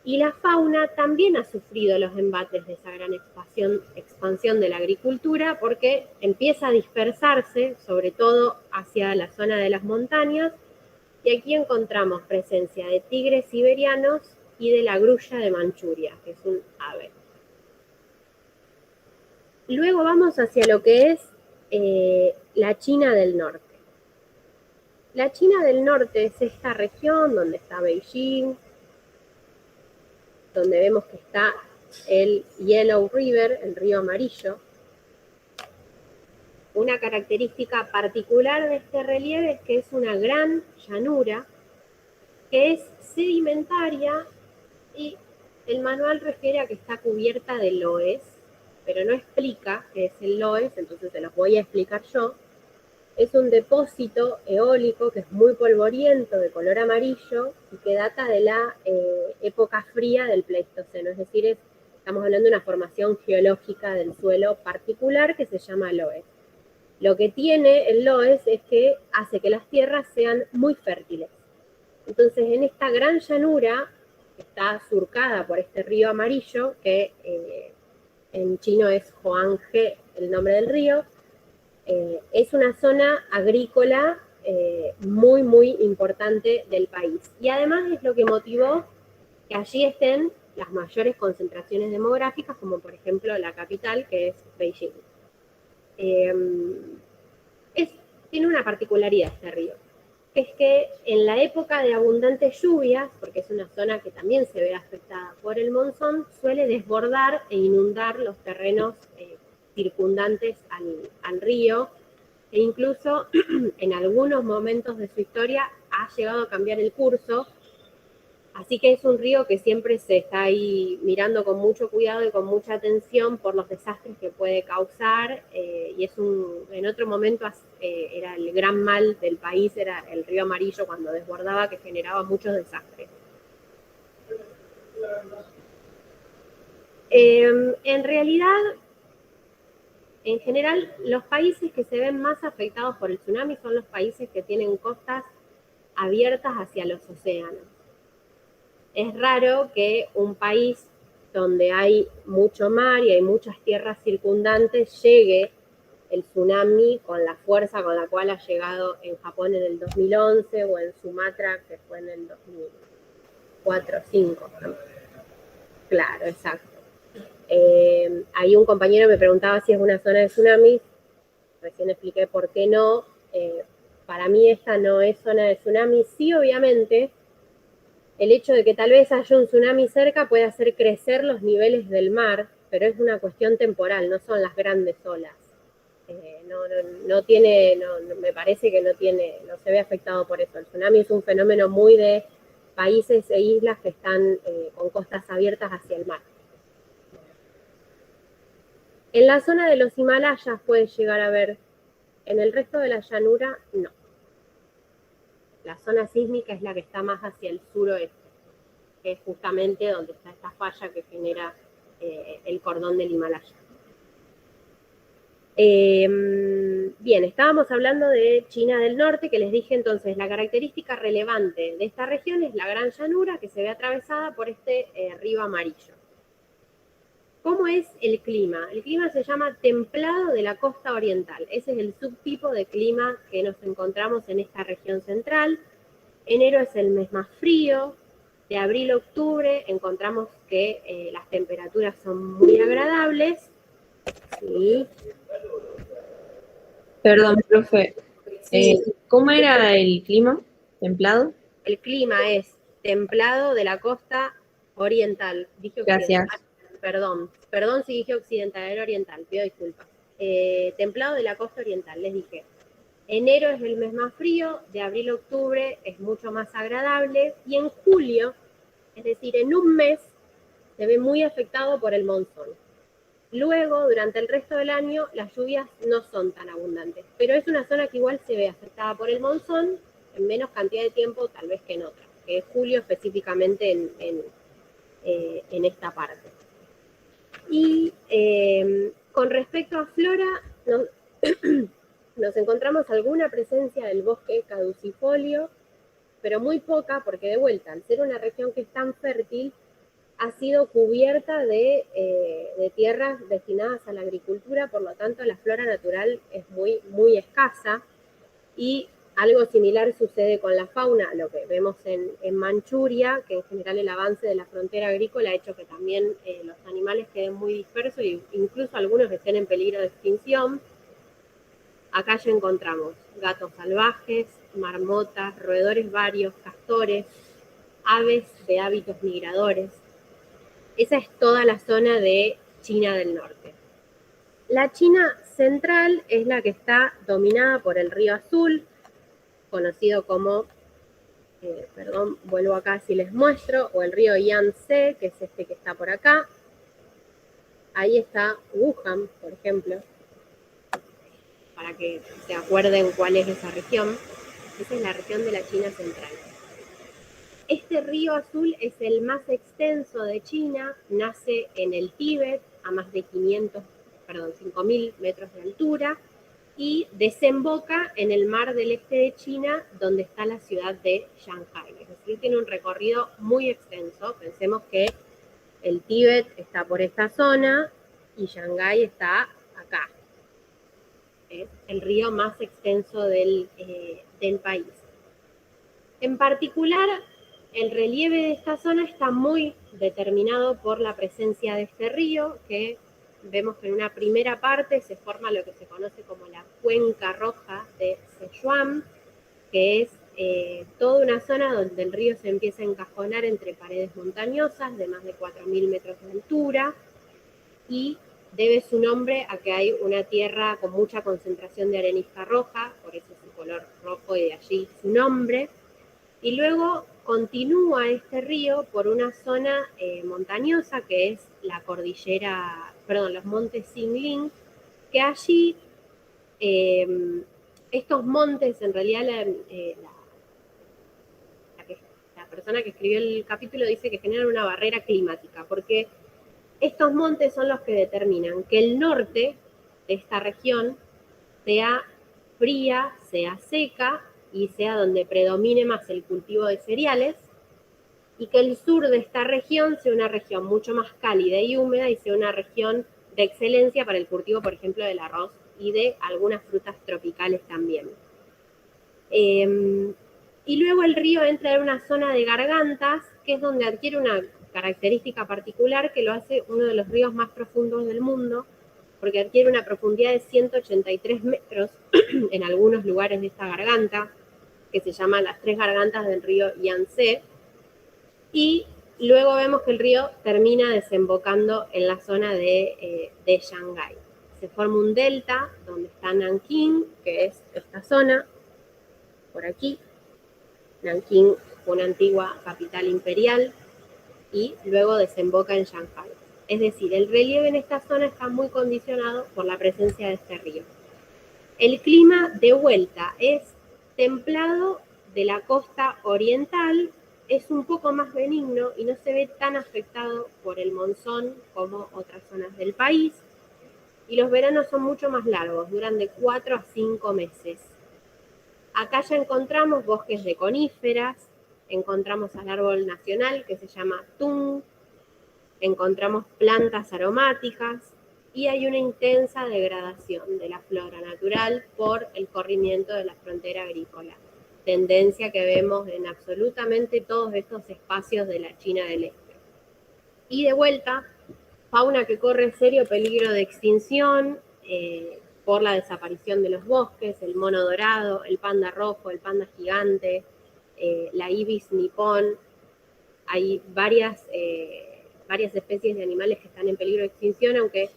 Y la fauna también ha sufrido los embates de esa gran expansión de la agricultura, porque empieza a dispersarse, sobre todo hacia la zona de las montañas, y aquí encontramos presencia de tigres siberianos y de la grulla de Manchuria, que es un ave. Luego vamos hacia lo que es la China del Norte. La China del Norte es esta región donde está Beijing, donde vemos que está el Yellow River, el río amarillo. Una característica particular de este relieve es que es una gran llanura que es sedimentaria, y el manual refiere a que está cubierta de loess, pero no explica qué es el loess, entonces se los voy a explicar yo. Es un depósito eólico que es muy polvoriento, de color amarillo, y que data de la época fría del Pleistoceno. Es decir, estamos hablando de una formación geológica del suelo particular que se llama loess. Lo que tiene el loess es que hace que las tierras sean muy fértiles. Entonces, en esta gran llanura, que está surcada por este río amarillo, que en chino es Huanghe, el nombre del río, es una zona agrícola muy, muy importante del país. Y además es lo que motivó que allí estén las mayores concentraciones demográficas, como por ejemplo la capital, que es Beijing. Tiene una particularidad este río, que es que en la época de abundantes lluvias, porque es una zona que también se ve afectada por el monzón, suele desbordar e inundar los terrenos circundantes al río, e incluso en algunos momentos de su historia ha llegado a cambiar el curso. Así que es un río que siempre se está ahí mirando con mucho cuidado y con mucha atención por los desastres que puede causar, y en otro momento era el gran mal del país, era el río amarillo cuando desbordaba, que generaba muchos desastres. En realidad, en general, los países que se ven más afectados por el tsunami son los países que tienen costas abiertas hacia los océanos. Es raro que un país donde hay mucho mar y hay muchas tierras circundantes llegue el tsunami con la fuerza con la cual ha llegado en Japón en el 2011 o en Sumatra, que fue en el 2004 o 2005. ¿No? Claro, exacto. Ahí un compañero me preguntaba si es una zona de tsunami. Recién expliqué por qué no. Para mí esta no es zona de tsunami. Sí, obviamente, el hecho de que tal vez haya un tsunami cerca puede hacer crecer los niveles del mar, pero es una cuestión temporal, no son las grandes olas. Me parece que no se ve afectado por eso. El tsunami es un fenómeno muy de países e islas que están con costas abiertas hacia el mar. En la zona de los Himalayas puede llegar a haber, en el resto de la llanura, no. La zona sísmica es la que está más hacia el suroeste, que es justamente donde está esta falla que genera el cordón del Himalaya. Bien, estábamos hablando de China del Norte, que les dije entonces, la característica relevante de esta región es la gran llanura que se ve atravesada por este río amarillo. ¿Cómo es el clima? El clima se llama templado de la costa oriental. Ese es el subtipo de clima que nos encontramos en esta región central. Enero es el mes más frío. De abril a octubre encontramos que las temperaturas son muy agradables. Sí. Perdón, profe. Sí. ¿Cómo era el clima? ¿Templado? El clima es templado de la costa oriental. Dije occidental. Gracias. Perdón si dije occidental, era oriental, pido disculpas. Templado de la costa oriental, les dije. Enero es el mes más frío, de abril a octubre es mucho más agradable y en julio, es decir, en un mes, se ve muy afectado por el monzón. Luego, durante el resto del año, las lluvias no son tan abundantes, pero es una zona que igual se ve afectada por el monzón en menos cantidad de tiempo tal vez que en otras, que es julio específicamente en esta parte. Y con respecto a flora, nos encontramos alguna presencia del bosque caducifolio, pero muy poca, porque de vuelta, al ser una región que es tan fértil, ha sido cubierta de tierras destinadas a la agricultura, por lo tanto la flora natural es muy, muy escasa. Y algo similar sucede con la fauna, lo que vemos en Manchuria, que en general el avance de la frontera agrícola ha hecho que también los animales queden muy dispersos e incluso algunos estén en peligro de extinción. Acá ya encontramos gatos salvajes, marmotas, roedores varios, castores, aves de hábitos migradores. Esa es toda la zona de China del Norte. La China central es la que está dominada por el río Azul, conocido como, vuelvo acá si les muestro, o el río Yangtze, que es este que está por acá. Ahí está Wuhan, por ejemplo, para que se acuerden cuál es esa región. Esa es la región de la China central. Este río Azul es el más extenso de China, nace en el Tíbet a más de 5.000 metros de altura y desemboca en el mar del este de China, donde está la ciudad de Shanghái. Es decir, tiene un recorrido muy extenso. Pensemos que el Tíbet está por esta zona y Shanghái está acá. Es el río más extenso del país. En particular, el relieve de esta zona está muy determinado por la presencia de este río, que vemos que en una primera parte se forma lo que se conoce como la cuenca roja de Sichuan, que es toda una zona donde el río se empieza a encajonar entre paredes montañosas de más de 4.000 metros de altura y debe su nombre a que hay una tierra con mucha concentración de arenisca roja, por eso su color rojo y de allí su nombre. Y luego continúa este río por una zona montañosa que es la cordillera, los montes Xingling, que allí estos montes, en realidad la persona que escribió el capítulo dice que generan una barrera climática, porque estos montes son los que determinan que el norte de esta región sea fría, sea seca y sea donde predomine más el cultivo de cereales, y que el sur de esta región sea una región mucho más cálida y húmeda y sea una región de excelencia para el cultivo, por ejemplo, del arroz y de algunas frutas tropicales también. Y luego el río entra en una zona de gargantas, que es donde adquiere una característica particular que lo hace uno de los ríos más profundos del mundo, porque adquiere una profundidad de 183 metros en algunos lugares de esta garganta, que se llaman las tres gargantas del río Yangtze, y luego vemos que el río termina desembocando en la zona de Shanghái. Se forma un delta donde está Nankín, que es esta zona, por aquí. Nankín fue una antigua capital imperial y luego desemboca en Shanghái. Es decir, el relieve en esta zona está muy condicionado por la presencia de este río. El clima de vuelta es templado de la costa oriental, es un poco más benigno y no se ve tan afectado por el monzón como otras zonas del país. Y los veranos son mucho más largos, duran de 4 a 5 meses. Acá ya encontramos bosques de coníferas, encontramos al árbol nacional que se llama tung, encontramos plantas aromáticas y hay una intensa degradación de la flora natural por el corrimiento de la frontera agrícola, tendencia que vemos en absolutamente todos estos espacios de la China del Este. Y de vuelta, fauna que corre serio peligro de extinción por la desaparición de los bosques, el mono dorado, el panda rojo, el panda gigante, la ibis nipón. Hay varias especies de animales que están en peligro de extinción, aunque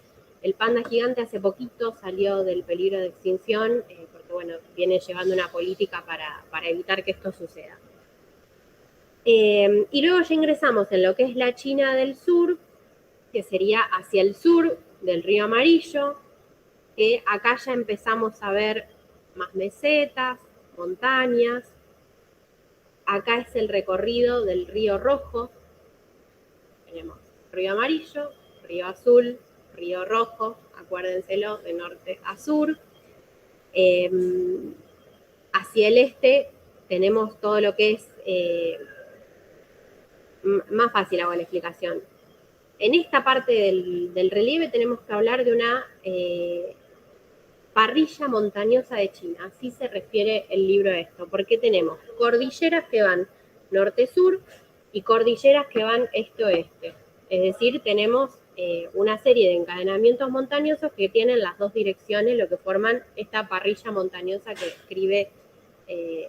el panda gigante hace poquito salió del peligro de extinción, porque bueno, viene llevando una política para evitar que esto suceda. Y luego ya ingresamos en lo que es la China del Sur, que sería hacia el sur del río Amarillo, que acá ya empezamos a ver más mesetas, montañas. Acá es el recorrido del río Rojo. Tenemos río Amarillo, río Azul, río Rojo, acuérdenselo, de norte a sur. Hacia el este tenemos todo lo que es... más fácil hago la explicación. En esta parte del relieve tenemos que hablar de una parrilla montañosa de China, así se refiere el libro a esto, porque tenemos cordilleras que van norte-sur y cordilleras que van este-oeste. Es decir, tenemos una serie de encadenamientos montañosos que tienen las dos direcciones, lo que forman esta parrilla montañosa que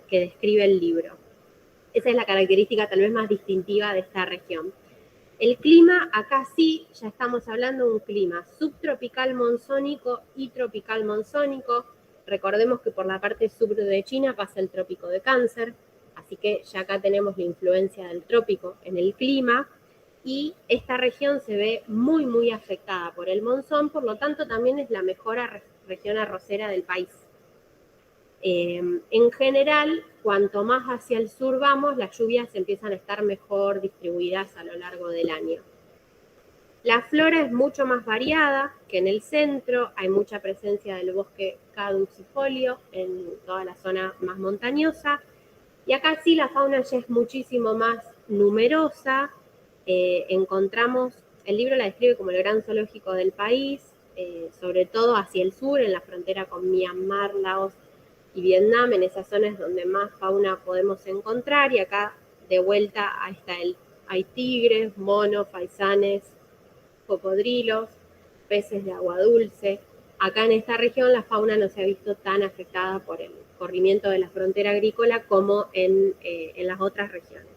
describe el libro. Esa es la característica tal vez más distintiva de esta región. El clima, acá sí, ya estamos hablando de un clima subtropical monzónico y tropical monzónico. Recordemos que por la parte sur de China pasa el trópico de Cáncer, así que ya acá tenemos la influencia del trópico en el clima, y esta región se ve muy, muy afectada por el monzón, por lo tanto también es la mejor región arrocera del país. En general, cuanto más hacia el sur vamos, las lluvias empiezan a estar mejor distribuidas a lo largo del año. La flora es mucho más variada que en el centro, hay mucha presencia del bosque caducifolio en toda la zona más montañosa, y acá sí la fauna ya es muchísimo más numerosa. Encontramos, el libro la describe como el gran zoológico del país, sobre todo hacia el sur, en la frontera con Myanmar, Laos y Vietnam, en esas zonas donde más fauna podemos encontrar, y acá de vuelta hay tigres, monos, faisanes, cocodrilos, peces de agua dulce. Acá en esta región la fauna no se ha visto tan afectada por el corrimiento de la frontera agrícola como en las otras regiones.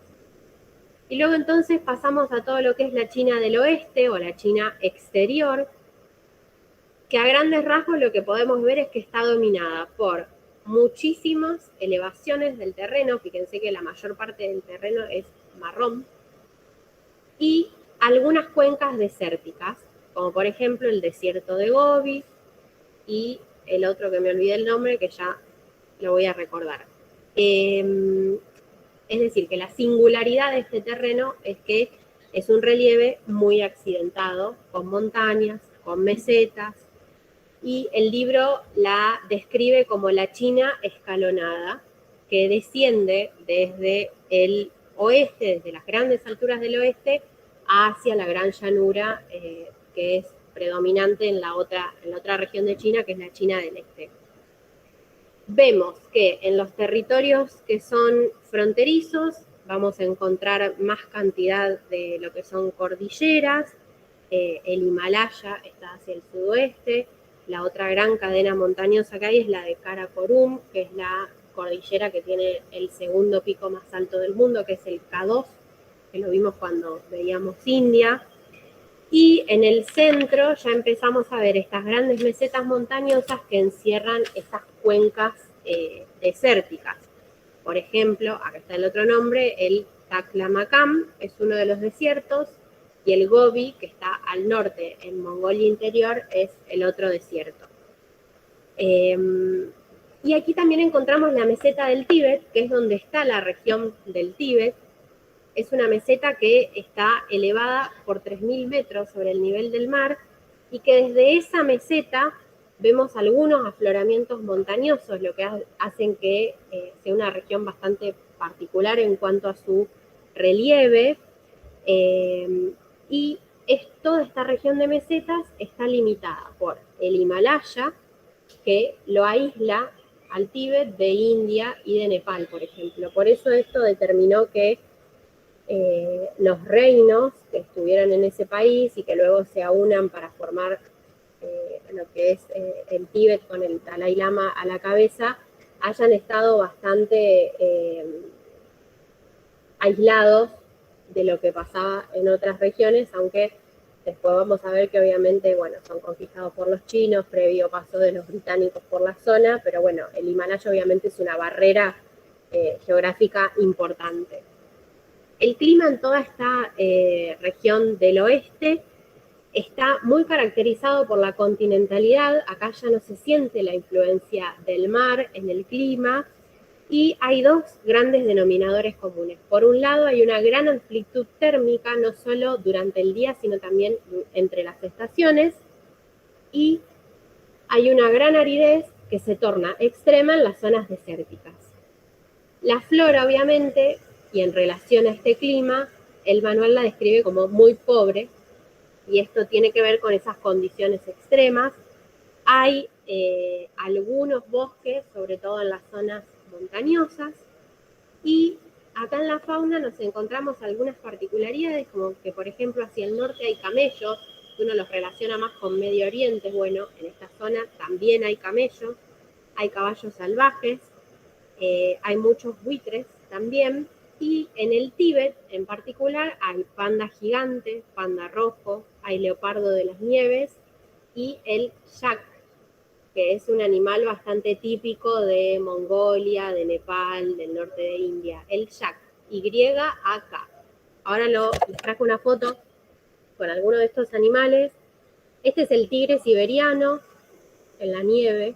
Y luego entonces pasamos a todo lo que es la China del Oeste o la China exterior, que a grandes rasgos lo que podemos ver es que está dominada por muchísimas elevaciones del terreno, fíjense que la mayor parte del terreno es marrón, y algunas cuencas desérticas, como por ejemplo el desierto de Gobi y el otro que me olvidé el nombre, que ya lo voy a recordar. Es decir, que la singularidad de este terreno es que es un relieve muy accidentado, con montañas, con mesetas, y el libro la describe como la China escalonada, que desciende desde el oeste, desde las grandes alturas del oeste, hacia la gran llanura que es predominante en la otra región de China, que es la China del Este. Vemos que en los territorios que son fronterizos vamos a encontrar más cantidad de lo que son cordilleras. El Himalaya está hacia el sudoeste. La otra gran cadena montañosa que hay es la de Karakorum, que es la cordillera que tiene el segundo pico más alto del mundo, que es el K2, que lo vimos cuando veíamos India. Y en el centro ya empezamos a ver estas grandes mesetas montañosas que encierran estas cuencas desérticas. Por ejemplo, acá está el otro nombre, el Taklamakan es uno de los desiertos, y el Gobi, que está al norte, en Mongolia Interior, es el otro desierto. Y aquí también encontramos la meseta del Tíbet, que es donde está la región del Tíbet. Es una meseta que está elevada por 3.000 metros sobre el nivel del mar, y que desde esa meseta vemos algunos afloramientos montañosos, lo que hacen que sea una región bastante particular en cuanto a su relieve. Y toda esta región de mesetas está limitada por el Himalaya, que lo aísla al Tíbet de India y de Nepal, por ejemplo. Por eso esto determinó que los reinos que estuvieron en ese país y que luego se aunan para formar lo que es el Tíbet con el Dalai Lama a la cabeza, hayan estado bastante aislados de lo que pasaba en otras regiones, aunque después vamos a ver que obviamente, bueno, son conquistados por los chinos, previo paso de los británicos por la zona, pero bueno, el Himalaya obviamente es una barrera geográfica importante. El clima en toda esta región del oeste está muy caracterizado por la continentalidad. Acá ya no se siente la influencia del mar en el clima, y hay dos grandes denominadores comunes. Por un lado, hay una gran amplitud térmica, no solo durante el día, sino también entre las estaciones, y hay una gran aridez que se torna extrema en las zonas desérticas. La flora, obviamente, y en relación a este clima, el manual la describe como muy pobre, y esto tiene que ver con esas condiciones extremas. Hay algunos bosques, sobre todo en las zonas montañosas, y acá en la fauna nos encontramos algunas particularidades, como que por ejemplo hacia el norte hay camellos, que uno los relaciona más con Medio Oriente. Bueno, en esta zona también hay camellos, hay caballos salvajes, hay muchos buitres también, y en el Tíbet en particular hay panda gigante, panda rojo, hay leopardo de las nieves y el yak, que es un animal bastante típico de Mongolia, de Nepal, del norte de India, el yak, Y-A-K. Ahora les trajo una foto con alguno de estos animales. Este es el tigre siberiano en la nieve.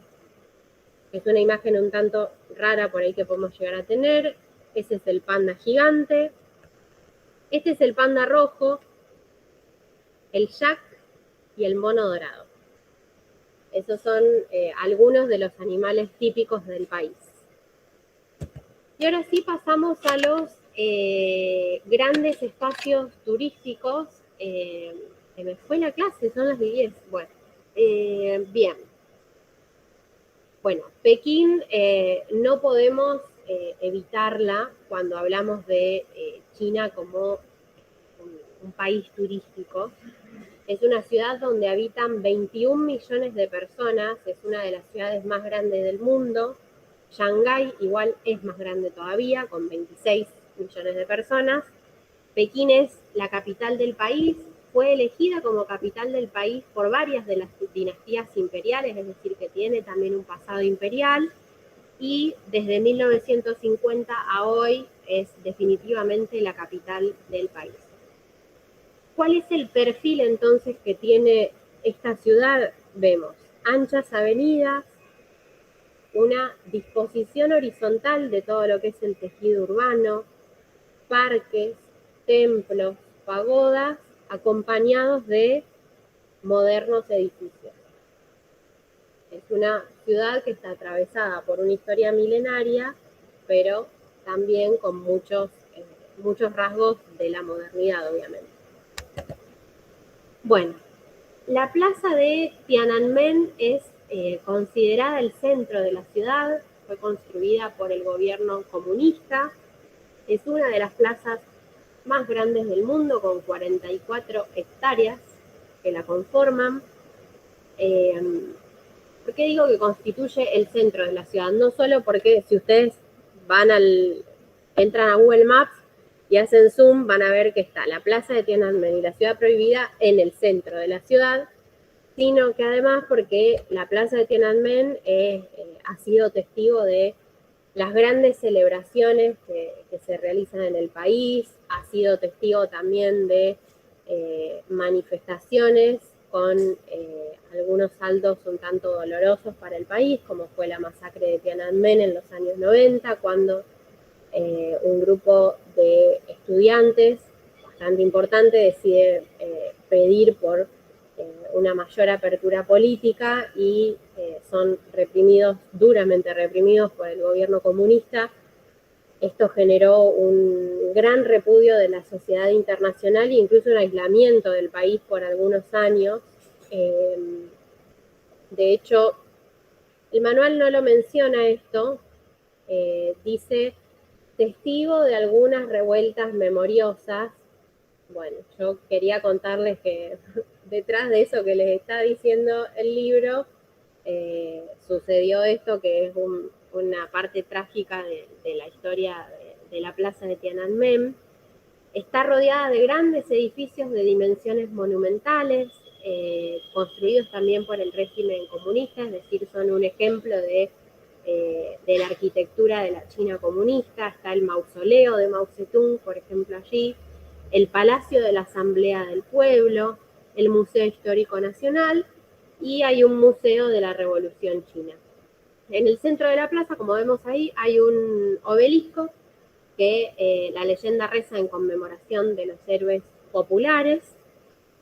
Es una imagen un tanto rara por ahí que podemos llegar a tener. Ese es el panda gigante. Este es el panda rojo, el yak y el mono dorado. Esos son algunos de los animales típicos del país. Y ahora sí pasamos a los grandes espacios turísticos. Se me fue la clase, son las 10. Bueno, bien. Bueno, Pekín no podemos evitarla cuando hablamos de China como un país turístico. Es una ciudad donde habitan 21 millones de personas, es una de las ciudades más grandes del mundo. Shanghái igual es más grande todavía, con 26 millones de personas. Pekín es la capital del país, fue elegida como capital del país por varias de las dinastías imperiales, es decir, que tiene también un pasado imperial, y desde 1950 a hoy es definitivamente la capital del país. ¿Cuál es el perfil entonces que tiene esta ciudad? Vemos anchas avenidas, una disposición horizontal de todo lo que es el tejido urbano, parques, templos, pagodas, acompañados de modernos edificios. Es una ciudad que está atravesada por una historia milenaria, pero también con muchos rasgos de la modernidad, obviamente. Bueno, la plaza de Tiananmen es considerada el centro de la ciudad, fue construida por el gobierno comunista, es una de las plazas más grandes del mundo, con 44 hectáreas que la conforman. ¿Por qué digo que constituye el centro de la ciudad? No solo porque si ustedes entran a Google Maps y hacen zoom, van a ver que está la plaza de Tiananmen y la ciudad prohibida en el centro de la ciudad, sino que además porque la plaza de Tiananmen ha sido testigo de las grandes celebraciones que se realizan en el país, ha sido testigo también de manifestaciones con algunos saldos un tanto dolorosos para el país, como fue la masacre de Tiananmen en los años 90, cuando un grupo de estudiantes bastante importante decide pedir por una mayor apertura política y son duramente reprimidos por el gobierno comunista. Esto generó un gran repudio de la sociedad internacional e incluso un aislamiento del país por algunos años. De hecho, el manual no lo menciona esto, dice testigo de algunas revueltas memoriosas. Bueno, yo quería contarles que detrás de eso que les está diciendo el libro, sucedió esto que es una parte trágica de la historia de la plaza de Tiananmen. Está rodeada de grandes edificios de dimensiones monumentales, construidos también por el régimen comunista, es decir, son un ejemplo de la arquitectura de la China comunista. Está el mausoleo de Mao Zedong, por ejemplo, allí, el Palacio de la Asamblea del Pueblo, el Museo Histórico Nacional y hay un museo de la Revolución China. En el centro de la plaza, como vemos ahí, hay un obelisco que la leyenda reza en conmemoración de los héroes populares,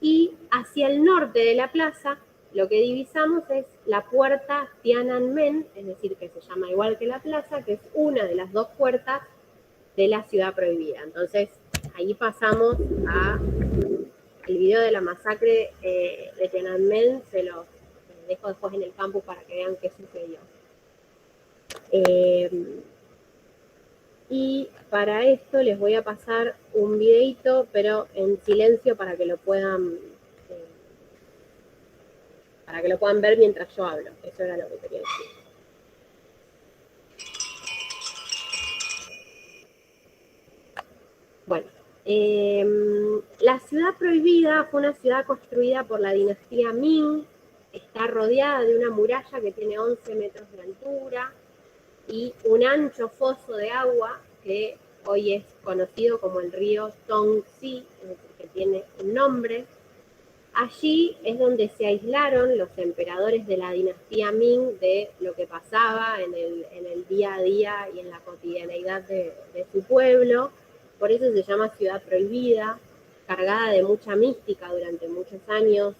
y hacia el norte de la plaza lo que divisamos es la puerta Tiananmen, es decir, que se llama igual que la plaza, que es una de las dos puertas de la ciudad prohibida. Entonces, ahí pasamos el video de la masacre de Tiananmen, se los dejo después en el campus para que vean qué sucedió. Y para esto les voy a pasar un videito, pero en silencio para que lo puedan ver mientras yo hablo. Eso era lo que quería decir. Bueno, la ciudad prohibida fue una ciudad construida por la dinastía Ming. Está rodeada de una muralla que tiene 11 metros de altura y un ancho foso de agua que hoy es conocido como el río Tongxi, es decir, que tiene un nombre. Allí es donde se aislaron los emperadores de la dinastía Ming de lo que pasaba en el día a día y en la cotidianeidad de su pueblo. Por eso se llama ciudad prohibida, cargada de mucha mística durante muchos años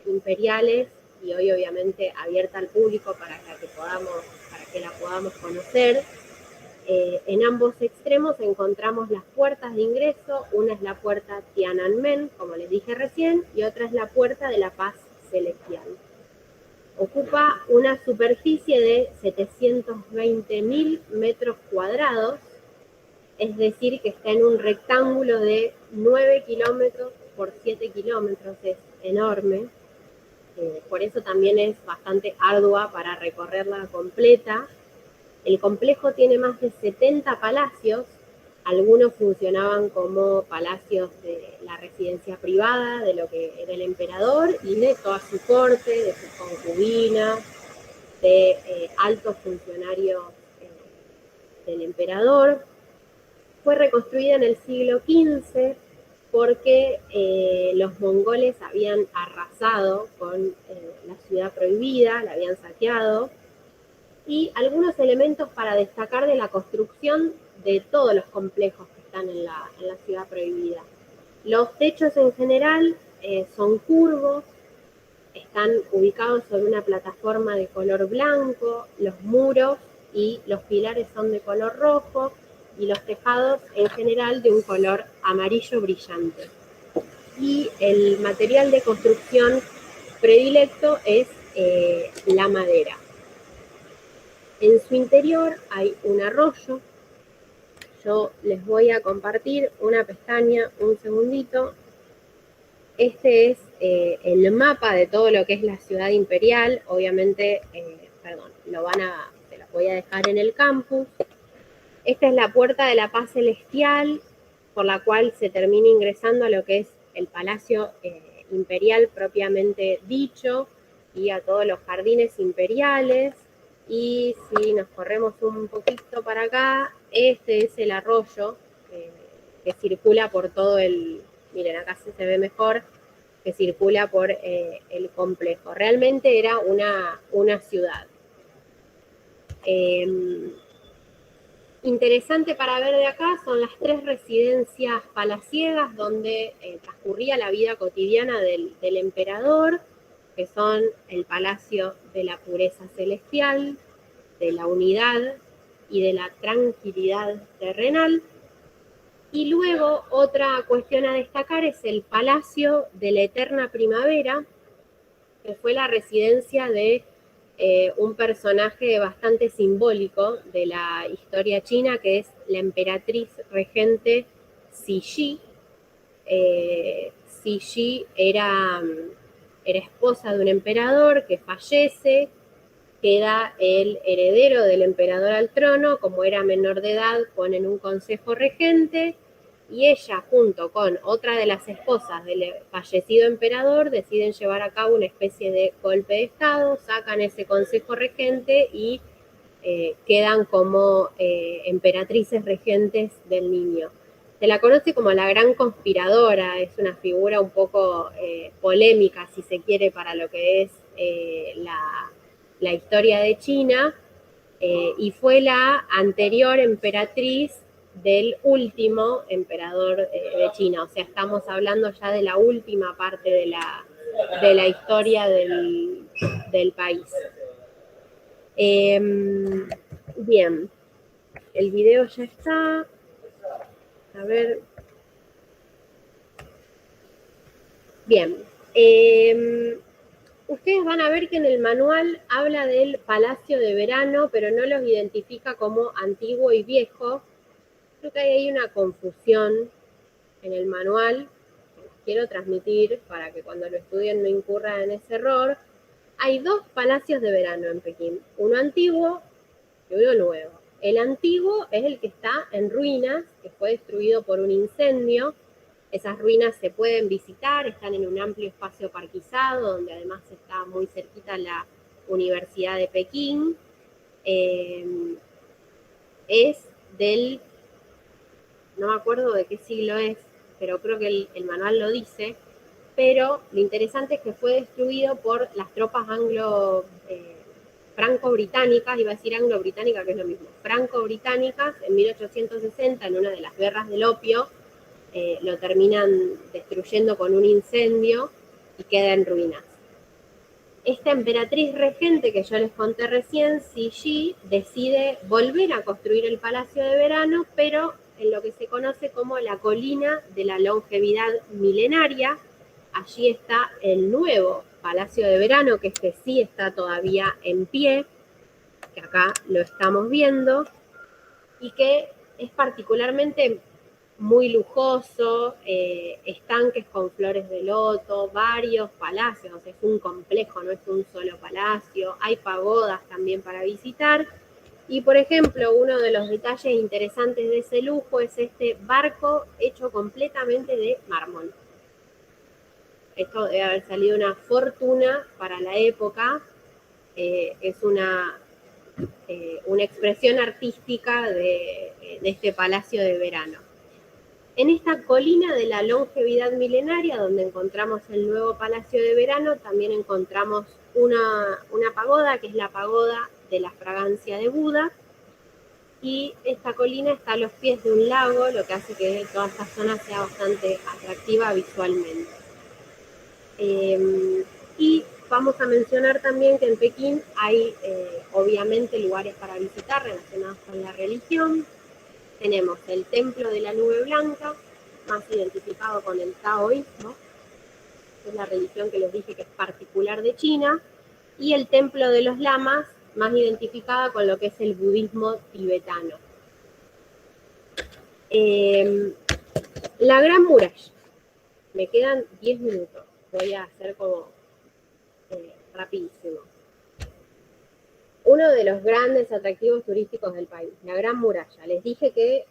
imperiales, y hoy obviamente abierta al público para que la podamos conocer. En ambos extremos encontramos las puertas de ingreso. Una es la puerta Tiananmen, como les dije recién, y otra es la puerta de la Paz Celestial. Ocupa una superficie de 720.000 metros cuadrados, es decir, que está en un rectángulo de 9 kilómetros por 7 kilómetros, es enorme. Por eso también es bastante ardua para recorrerla completa. El complejo tiene más de 70 palacios, algunos funcionaban como palacios de la residencia privada de lo que era el emperador y de toda su corte, de sus concubinas, de altos funcionarios del emperador. Fue reconstruida en el siglo XV porque los mongoles habían arrasado con la ciudad prohibida, la habían saqueado. Y algunos elementos para destacar de la construcción de todos los complejos que están en la ciudad prohibida. Los techos en general son curvos, están ubicados sobre una plataforma de color blanco, los muros y los pilares son de color rojo y los tejados en general de un color amarillo brillante. Y el material de construcción predilecto es la madera. En su interior hay un arroyo. Yo les voy a compartir una pestaña, un segundito. Este es el mapa de todo lo que es la ciudad imperial. Obviamente, se los voy a dejar en el campus. Esta es la puerta de la Paz Celestial, por la cual se termina ingresando a lo que es el Palacio Imperial propiamente dicho y a todos los jardines imperiales. Y si nos corremos un poquito para acá, este es el arroyo que circula por todo miren, acá se ve mejor, que circula por el complejo. Realmente era una ciudad. Interesante para ver de acá son las 3 residencias palaciegas donde transcurría la vida cotidiana del emperador, que son el Palacio de la Pureza Celestial, de la Unidad y de la tranquilidad terrenal. Y luego otra cuestión a destacar es el Palacio de la Eterna Primavera, que fue la residencia de un personaje bastante simbólico de la historia china, que es la emperatriz regente Cixi. Cixi era esposa de un emperador que fallece, queda el heredero del emperador al trono. Como era menor de edad, ponen un consejo regente y ella, junto con otra de las esposas del fallecido emperador, deciden llevar a cabo una especie de golpe de estado, sacan ese consejo regente y quedan como emperatrices regentes del niño. Se la conoce como la gran conspiradora, es una figura un poco polémica, si se quiere, para lo que es la historia de China, y fue la anterior emperatriz del último emperador de China. O sea, estamos hablando ya de la última parte de la historia del país. Bien, el video ya está. A ver. Bien. Ustedes van a ver que en el manual habla del Palacio de Verano, pero no los identifica como antiguo y viejo. Creo que ahí hay una confusión en el manual que les quiero transmitir para que cuando lo estudien no incurran en ese error. Hay dos palacios de verano en Pekín, uno antiguo y uno nuevo. El antiguo es el que está en ruinas, que fue destruido por un incendio. Esas ruinas se pueden visitar, están en un amplio espacio parquizado, donde además está muy cerquita la Universidad de Pekín. Es del, no me acuerdo de qué siglo es, pero creo que el manual lo dice, pero lo interesante es que fue destruido por las tropas franco-británicas, iba a decir anglo-británica, que es lo mismo, franco-británicas, en 1860, en una de las guerras del opio. Lo terminan destruyendo con un incendio y queda en ruinas. Esta emperatriz regente que yo les conté recién, Cixi, decide volver a construir el Palacio de Verano, pero en lo que se conoce como la colina de la longevidad milenaria. Allí está el nuevo Palacio de Verano, que este sí está todavía en pie, que acá lo estamos viendo, y que es particularmente muy lujoso, estanques con flores de loto, varios palacios, o sea, es un complejo, no es un solo palacio, hay pagodas también para visitar. Y, por ejemplo, uno de los detalles interesantes de ese lujo es este barco hecho completamente de mármol. Esto debe haber salido una fortuna para la época, es una expresión artística de este palacio de verano. En esta colina de la longevidad milenaria, donde encontramos el nuevo Palacio de Verano, también encontramos una pagoda, que es la pagoda de la fragancia de Buda. Y esta colina está a los pies de un lago, lo que hace que toda esta zona sea bastante atractiva visualmente. Y vamos a mencionar también que en Pekín hay, obviamente, lugares para visitar relacionados con la religión. Tenemos el Templo de la Nube Blanca, más identificado con el taoísmo, que es la religión que les dije que es particular de China, y el Templo de los Lamas, más identificada con lo que es el budismo tibetano. La Gran Muralla. Me quedan 10 minutos. Voy a hacer como rapidísimo. Uno de los grandes atractivos turísticos del país, la Gran Muralla. Les dije que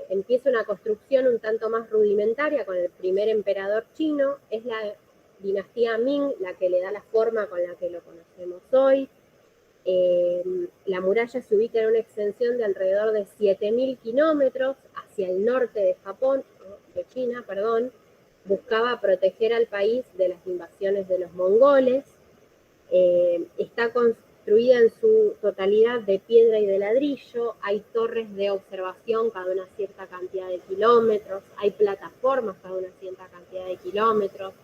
empieza una construcción un tanto más rudimentaria con el primer emperador chino. Es la dinastía Ming la que le da la forma con la que lo conocemos hoy. La muralla se ubica en una extensión de alrededor de 7.000 kilómetros hacia el norte de China, buscaba proteger al país de las invasiones de los mongoles. Está construida en su totalidad de piedra y de ladrillo, hay torres de observación cada una cierta cantidad de kilómetros, hay plataformas cada una cierta cantidad de kilómetros,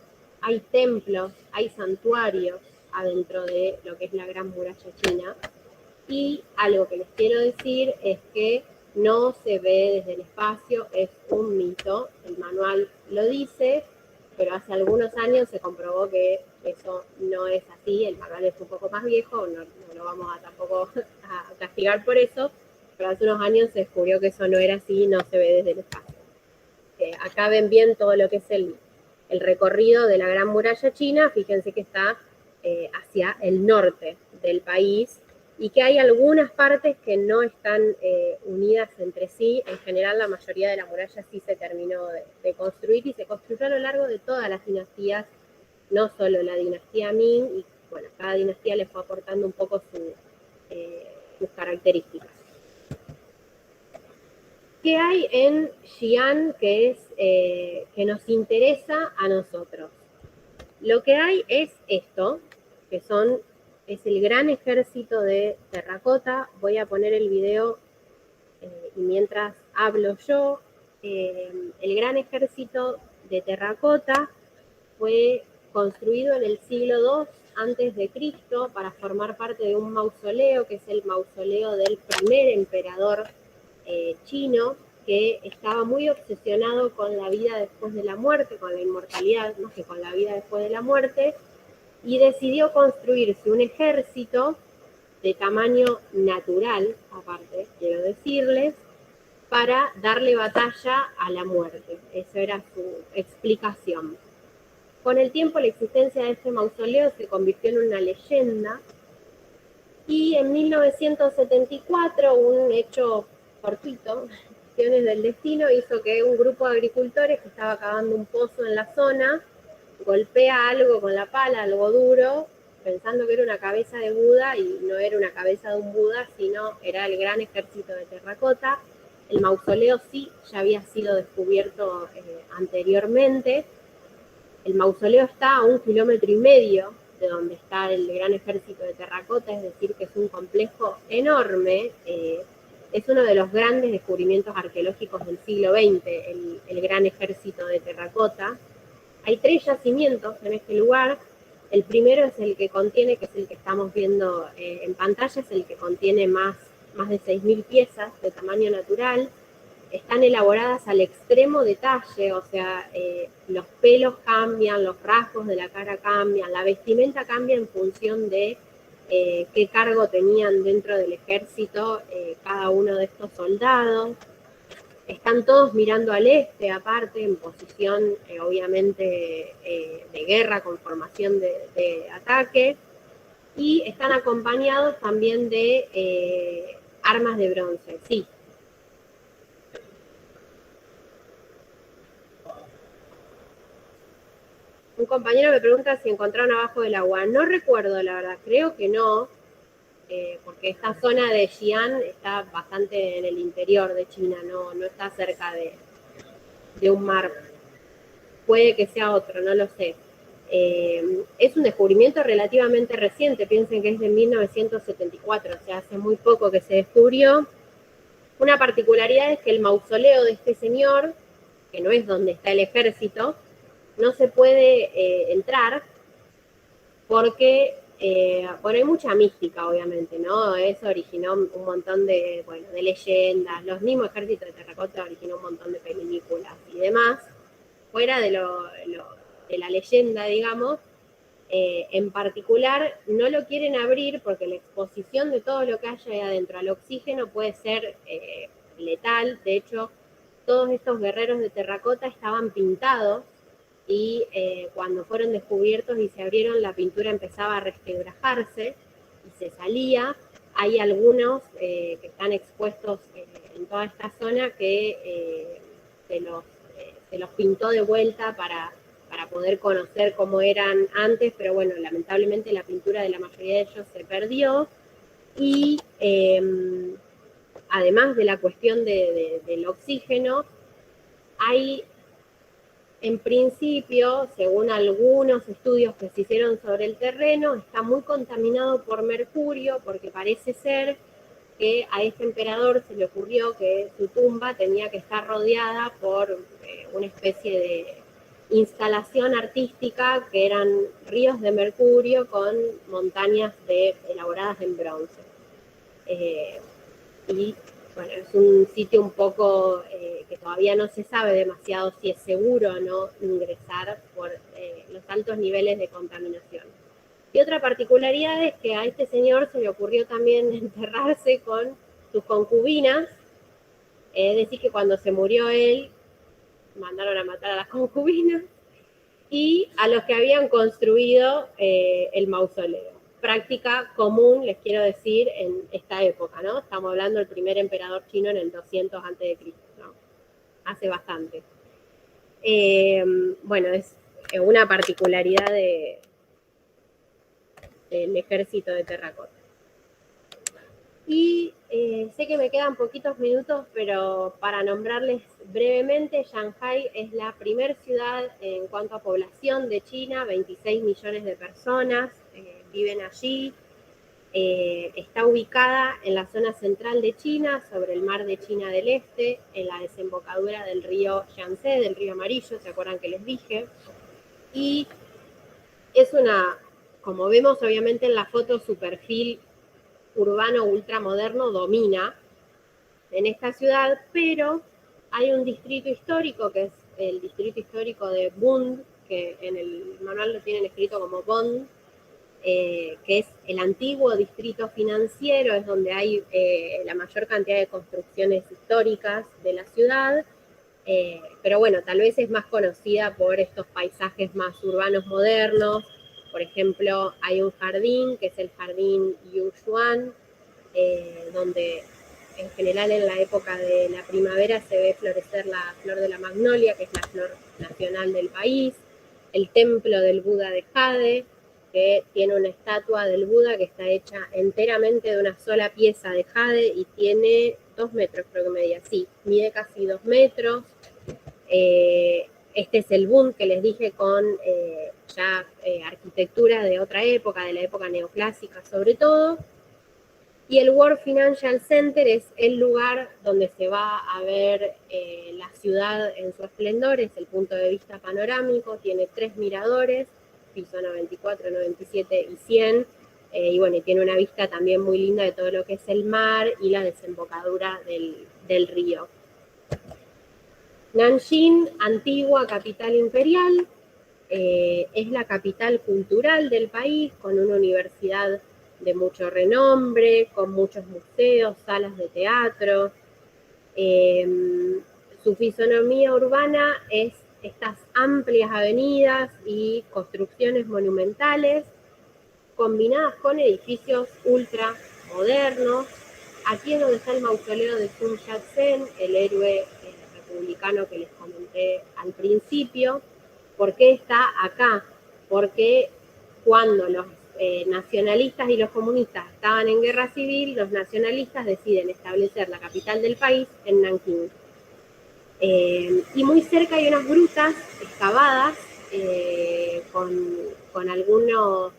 hay templos, hay santuarios adentro de lo que es la Gran Muralla China. Y algo que les quiero decir es que no se ve desde el espacio, es un mito, el manual lo dice, pero hace algunos años se comprobó que eso no es así, el manual es un poco más viejo, no lo vamos a tampoco a castigar por eso, pero hace unos años se descubrió que eso no era así, no se ve desde el espacio. Acá ven bien todo lo que es el recorrido de la Gran Muralla China, fíjense que está hacia el norte del país y que hay algunas partes que no están unidas entre sí. En general, la mayoría de la muralla sí se terminó de construir y se construyó a lo largo de todas las dinastías, no solo la dinastía Ming, y bueno, cada dinastía le fue aportando un poco sus características. ¿Qué hay en Xi'an que nos interesa a nosotros? Lo que hay es esto, que es el gran ejército de terracota. Voy a poner el video y mientras hablo yo, el gran ejército de terracota fue construido en el siglo II antes de Cristo para formar parte de un mausoleo, que es el mausoleo del primer emperador chino, que estaba muy obsesionado con la vida después de la muerte, con la inmortalidad, más que con la vida después de la muerte, y decidió construirse un ejército de tamaño natural, aparte, quiero decirles, para darle batalla a la muerte. Esa era su explicación. Con el tiempo, la existencia de este mausoleo se convirtió en una leyenda y en 1974 un hecho fortuito, cuestiones del destino, hizo que un grupo de agricultores que estaba cavando un pozo en la zona golpea algo con la pala, algo duro, pensando que era una cabeza de Buda, y no era una cabeza de un Buda, sino era el gran ejército de terracota. El mausoleo sí ya había sido descubierto anteriormente. El mausoleo está a 1,5 kilómetros de donde está el gran ejército de terracota, es decir, que es un complejo enorme. Es uno de los grandes descubrimientos arqueológicos del siglo XX, el gran ejército de terracota. Hay 3 yacimientos en este lugar. El primero es el que contiene, que es el que estamos viendo en pantalla, es el que contiene más de 6.000 piezas de tamaño natural. Están elaboradas al extremo detalle, o sea, los pelos cambian, los rasgos de la cara cambian, la vestimenta cambia en función de qué cargo tenían dentro del ejército cada uno de estos soldados. Están todos mirando al este, aparte, en posición obviamente de guerra, con formación de ataque, y están acompañados también de armas de bronce, sí. Un compañero me pregunta si encontraron abajo del agua. No recuerdo, la verdad, creo que no, porque esta zona de Xi'an está bastante en el interior de China, no está cerca de un mar. Puede que sea otro, no lo sé. Es un descubrimiento relativamente reciente, piensen que es de 1974, o sea, hace muy poco que se descubrió. Una particularidad es que el mausoleo de este señor, que no es donde está el ejército, no se puede entrar porque, bueno, hay mucha mística, obviamente, ¿no? Eso originó un montón de leyendas. Los mismos ejércitos de terracota originó un montón de películas y demás. Fuera de la leyenda, digamos, en particular no lo quieren abrir porque la exposición de todo lo que haya ahí adentro al oxígeno puede ser letal. De hecho, todos estos guerreros de terracota estaban pintados y cuando fueron descubiertos y se abrieron, la pintura empezaba a resquebrajarse y se salía. Hay algunos que están expuestos en toda esta zona que se los pintó de vuelta para poder conocer cómo eran antes, pero bueno, lamentablemente la pintura de la mayoría de ellos se perdió. Y además de la cuestión del oxígeno, hay, en principio, según algunos estudios que se hicieron sobre el terreno, está muy contaminado por mercurio, porque parece ser que a este emperador se le ocurrió que su tumba tenía que estar rodeada por una especie de instalación artística que eran ríos de mercurio con montañas elaboradas en bronce. y bueno, es un sitio un poco que todavía no se sabe demasiado si es seguro o no ingresar por los altos niveles de contaminación. Y otra particularidad es que a este señor se le ocurrió también enterrarse con sus concubinas, es decir, que cuando se murió él, mandaron a matar a las concubinas y a los que habían construido el mausoleo. Práctica común, les quiero decir, en esta época, ¿no? Estamos hablando del primer emperador chino en el 200 a.C., ¿no? Hace bastante. Bueno, es una particularidad del ejército de terracota. Y sé que me quedan poquitos minutos, pero para nombrarles brevemente, Shanghái es la primer ciudad en cuanto a población de China, 26 millones de personas viven allí. Está ubicada en la zona central de China, sobre el mar de China del Este, en la desembocadura del río Yangtze, del río Amarillo, ¿se acuerdan que les dije? Y es una, como vemos obviamente en la foto, su perfil urbano ultramoderno domina en esta ciudad, pero hay un distrito histórico que es el distrito histórico de Bund, que en el manual lo tienen escrito como Bond, que es el antiguo distrito financiero, es donde hay la mayor cantidad de construcciones históricas de la ciudad, pero bueno, tal vez es más conocida por estos paisajes más urbanos modernos. Por ejemplo, hay un jardín que es el jardín Yushuan, donde en general en la época de la primavera se ve florecer la flor de la magnolia, que es la flor nacional del país, el templo del Buda de Jade, que tiene una estatua del Buda que está hecha enteramente de una sola pieza de jade y tiene 2 metros, creo que medía, sí, mide casi 2 metros. Este es el boom que les dije con ya arquitectura de otra época, de la época neoclásica sobre todo. Y el World Financial Center es el lugar donde se va a ver la ciudad en su esplendor, es el punto de vista panorámico, tiene 3 miradores, piso 94, 97 y 100, y bueno, tiene una vista también muy linda de todo lo que es el mar y la desembocadura del río. Nanjing, antigua capital imperial, es la capital cultural del país, con una universidad de mucho renombre, con muchos museos, salas de teatro. Su fisonomía urbana es estas amplias avenidas y construcciones monumentales, combinadas con edificios ultra modernos. Aquí es donde está el mausoleo de Sun Yat-sen, el héroe republicano que les comenté al principio. ¿Por qué está acá? Porque cuando los nacionalistas y los comunistas estaban en guerra civil, los nacionalistas deciden establecer la capital del país en Nankín. Y muy cerca hay unas grutas excavadas con algunos,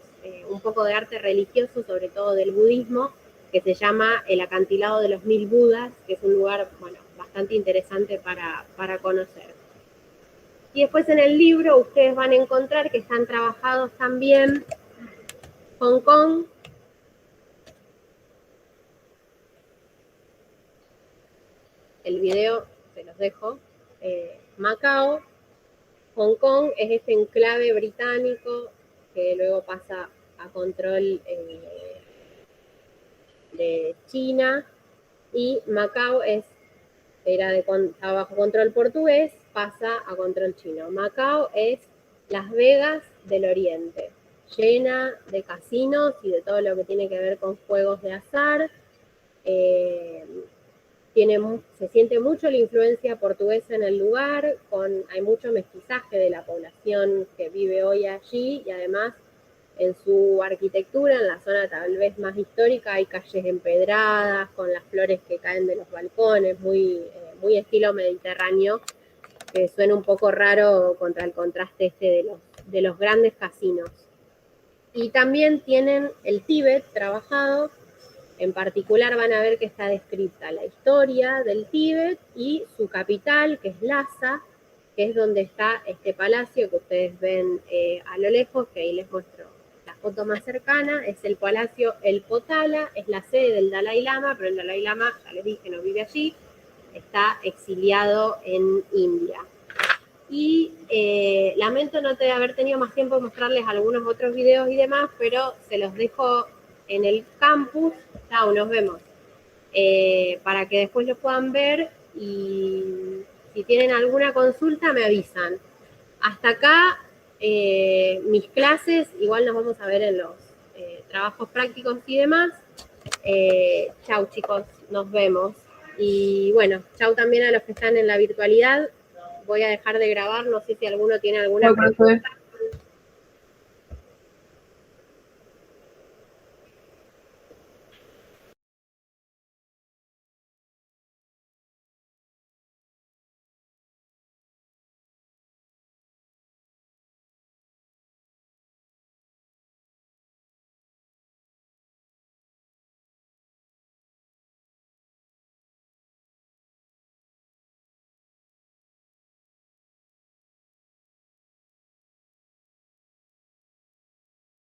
un poco de arte religioso, sobre todo del budismo, que se llama el acantilado de los 1000 Budas, que es un lugar, bueno, bastante interesante para conocer. Y después en el libro ustedes van a encontrar que están trabajados también Hong Kong, el video se los dejo, Macao. Hong Kong es este enclave británico que luego pasa a control de China, y Macao estaba bajo control portugués, pasa a control chino. Macao es Las Vegas del Oriente, llena de casinos y de todo lo que tiene que ver con juegos de azar. Se siente mucho la influencia portuguesa en el lugar, hay mucho mestizaje de la población que vive hoy allí, y además en su arquitectura, en la zona tal vez más histórica, hay calles empedradas con las flores que caen de los balcones, muy estilo mediterráneo, que suena un poco raro contra el contraste de los grandes casinos. Y también tienen el Tíbet trabajado. En particular van a ver que está descrita la historia del Tíbet y su capital, que es Lhasa, que es donde está este palacio que ustedes ven a lo lejos, que ahí les muestro las foto más cercana es el Palacio El Potala, es la sede del Dalai Lama, pero el Dalai Lama, ya les dije, no vive allí, está exiliado en India. Y lamento no haber tenido más tiempo de mostrarles algunos otros videos y demás, pero se los dejo en el campus. Chao, nos vemos. Para que después los puedan ver y si tienen alguna consulta me avisan. Hasta acá mis clases, igual nos vamos a ver en los trabajos prácticos y demás. Chau chicos, nos vemos. Y bueno, chau también a los que están en la virtualidad. Voy a dejar de grabar, no sé si alguno tiene alguna Chao, profe. pregunta.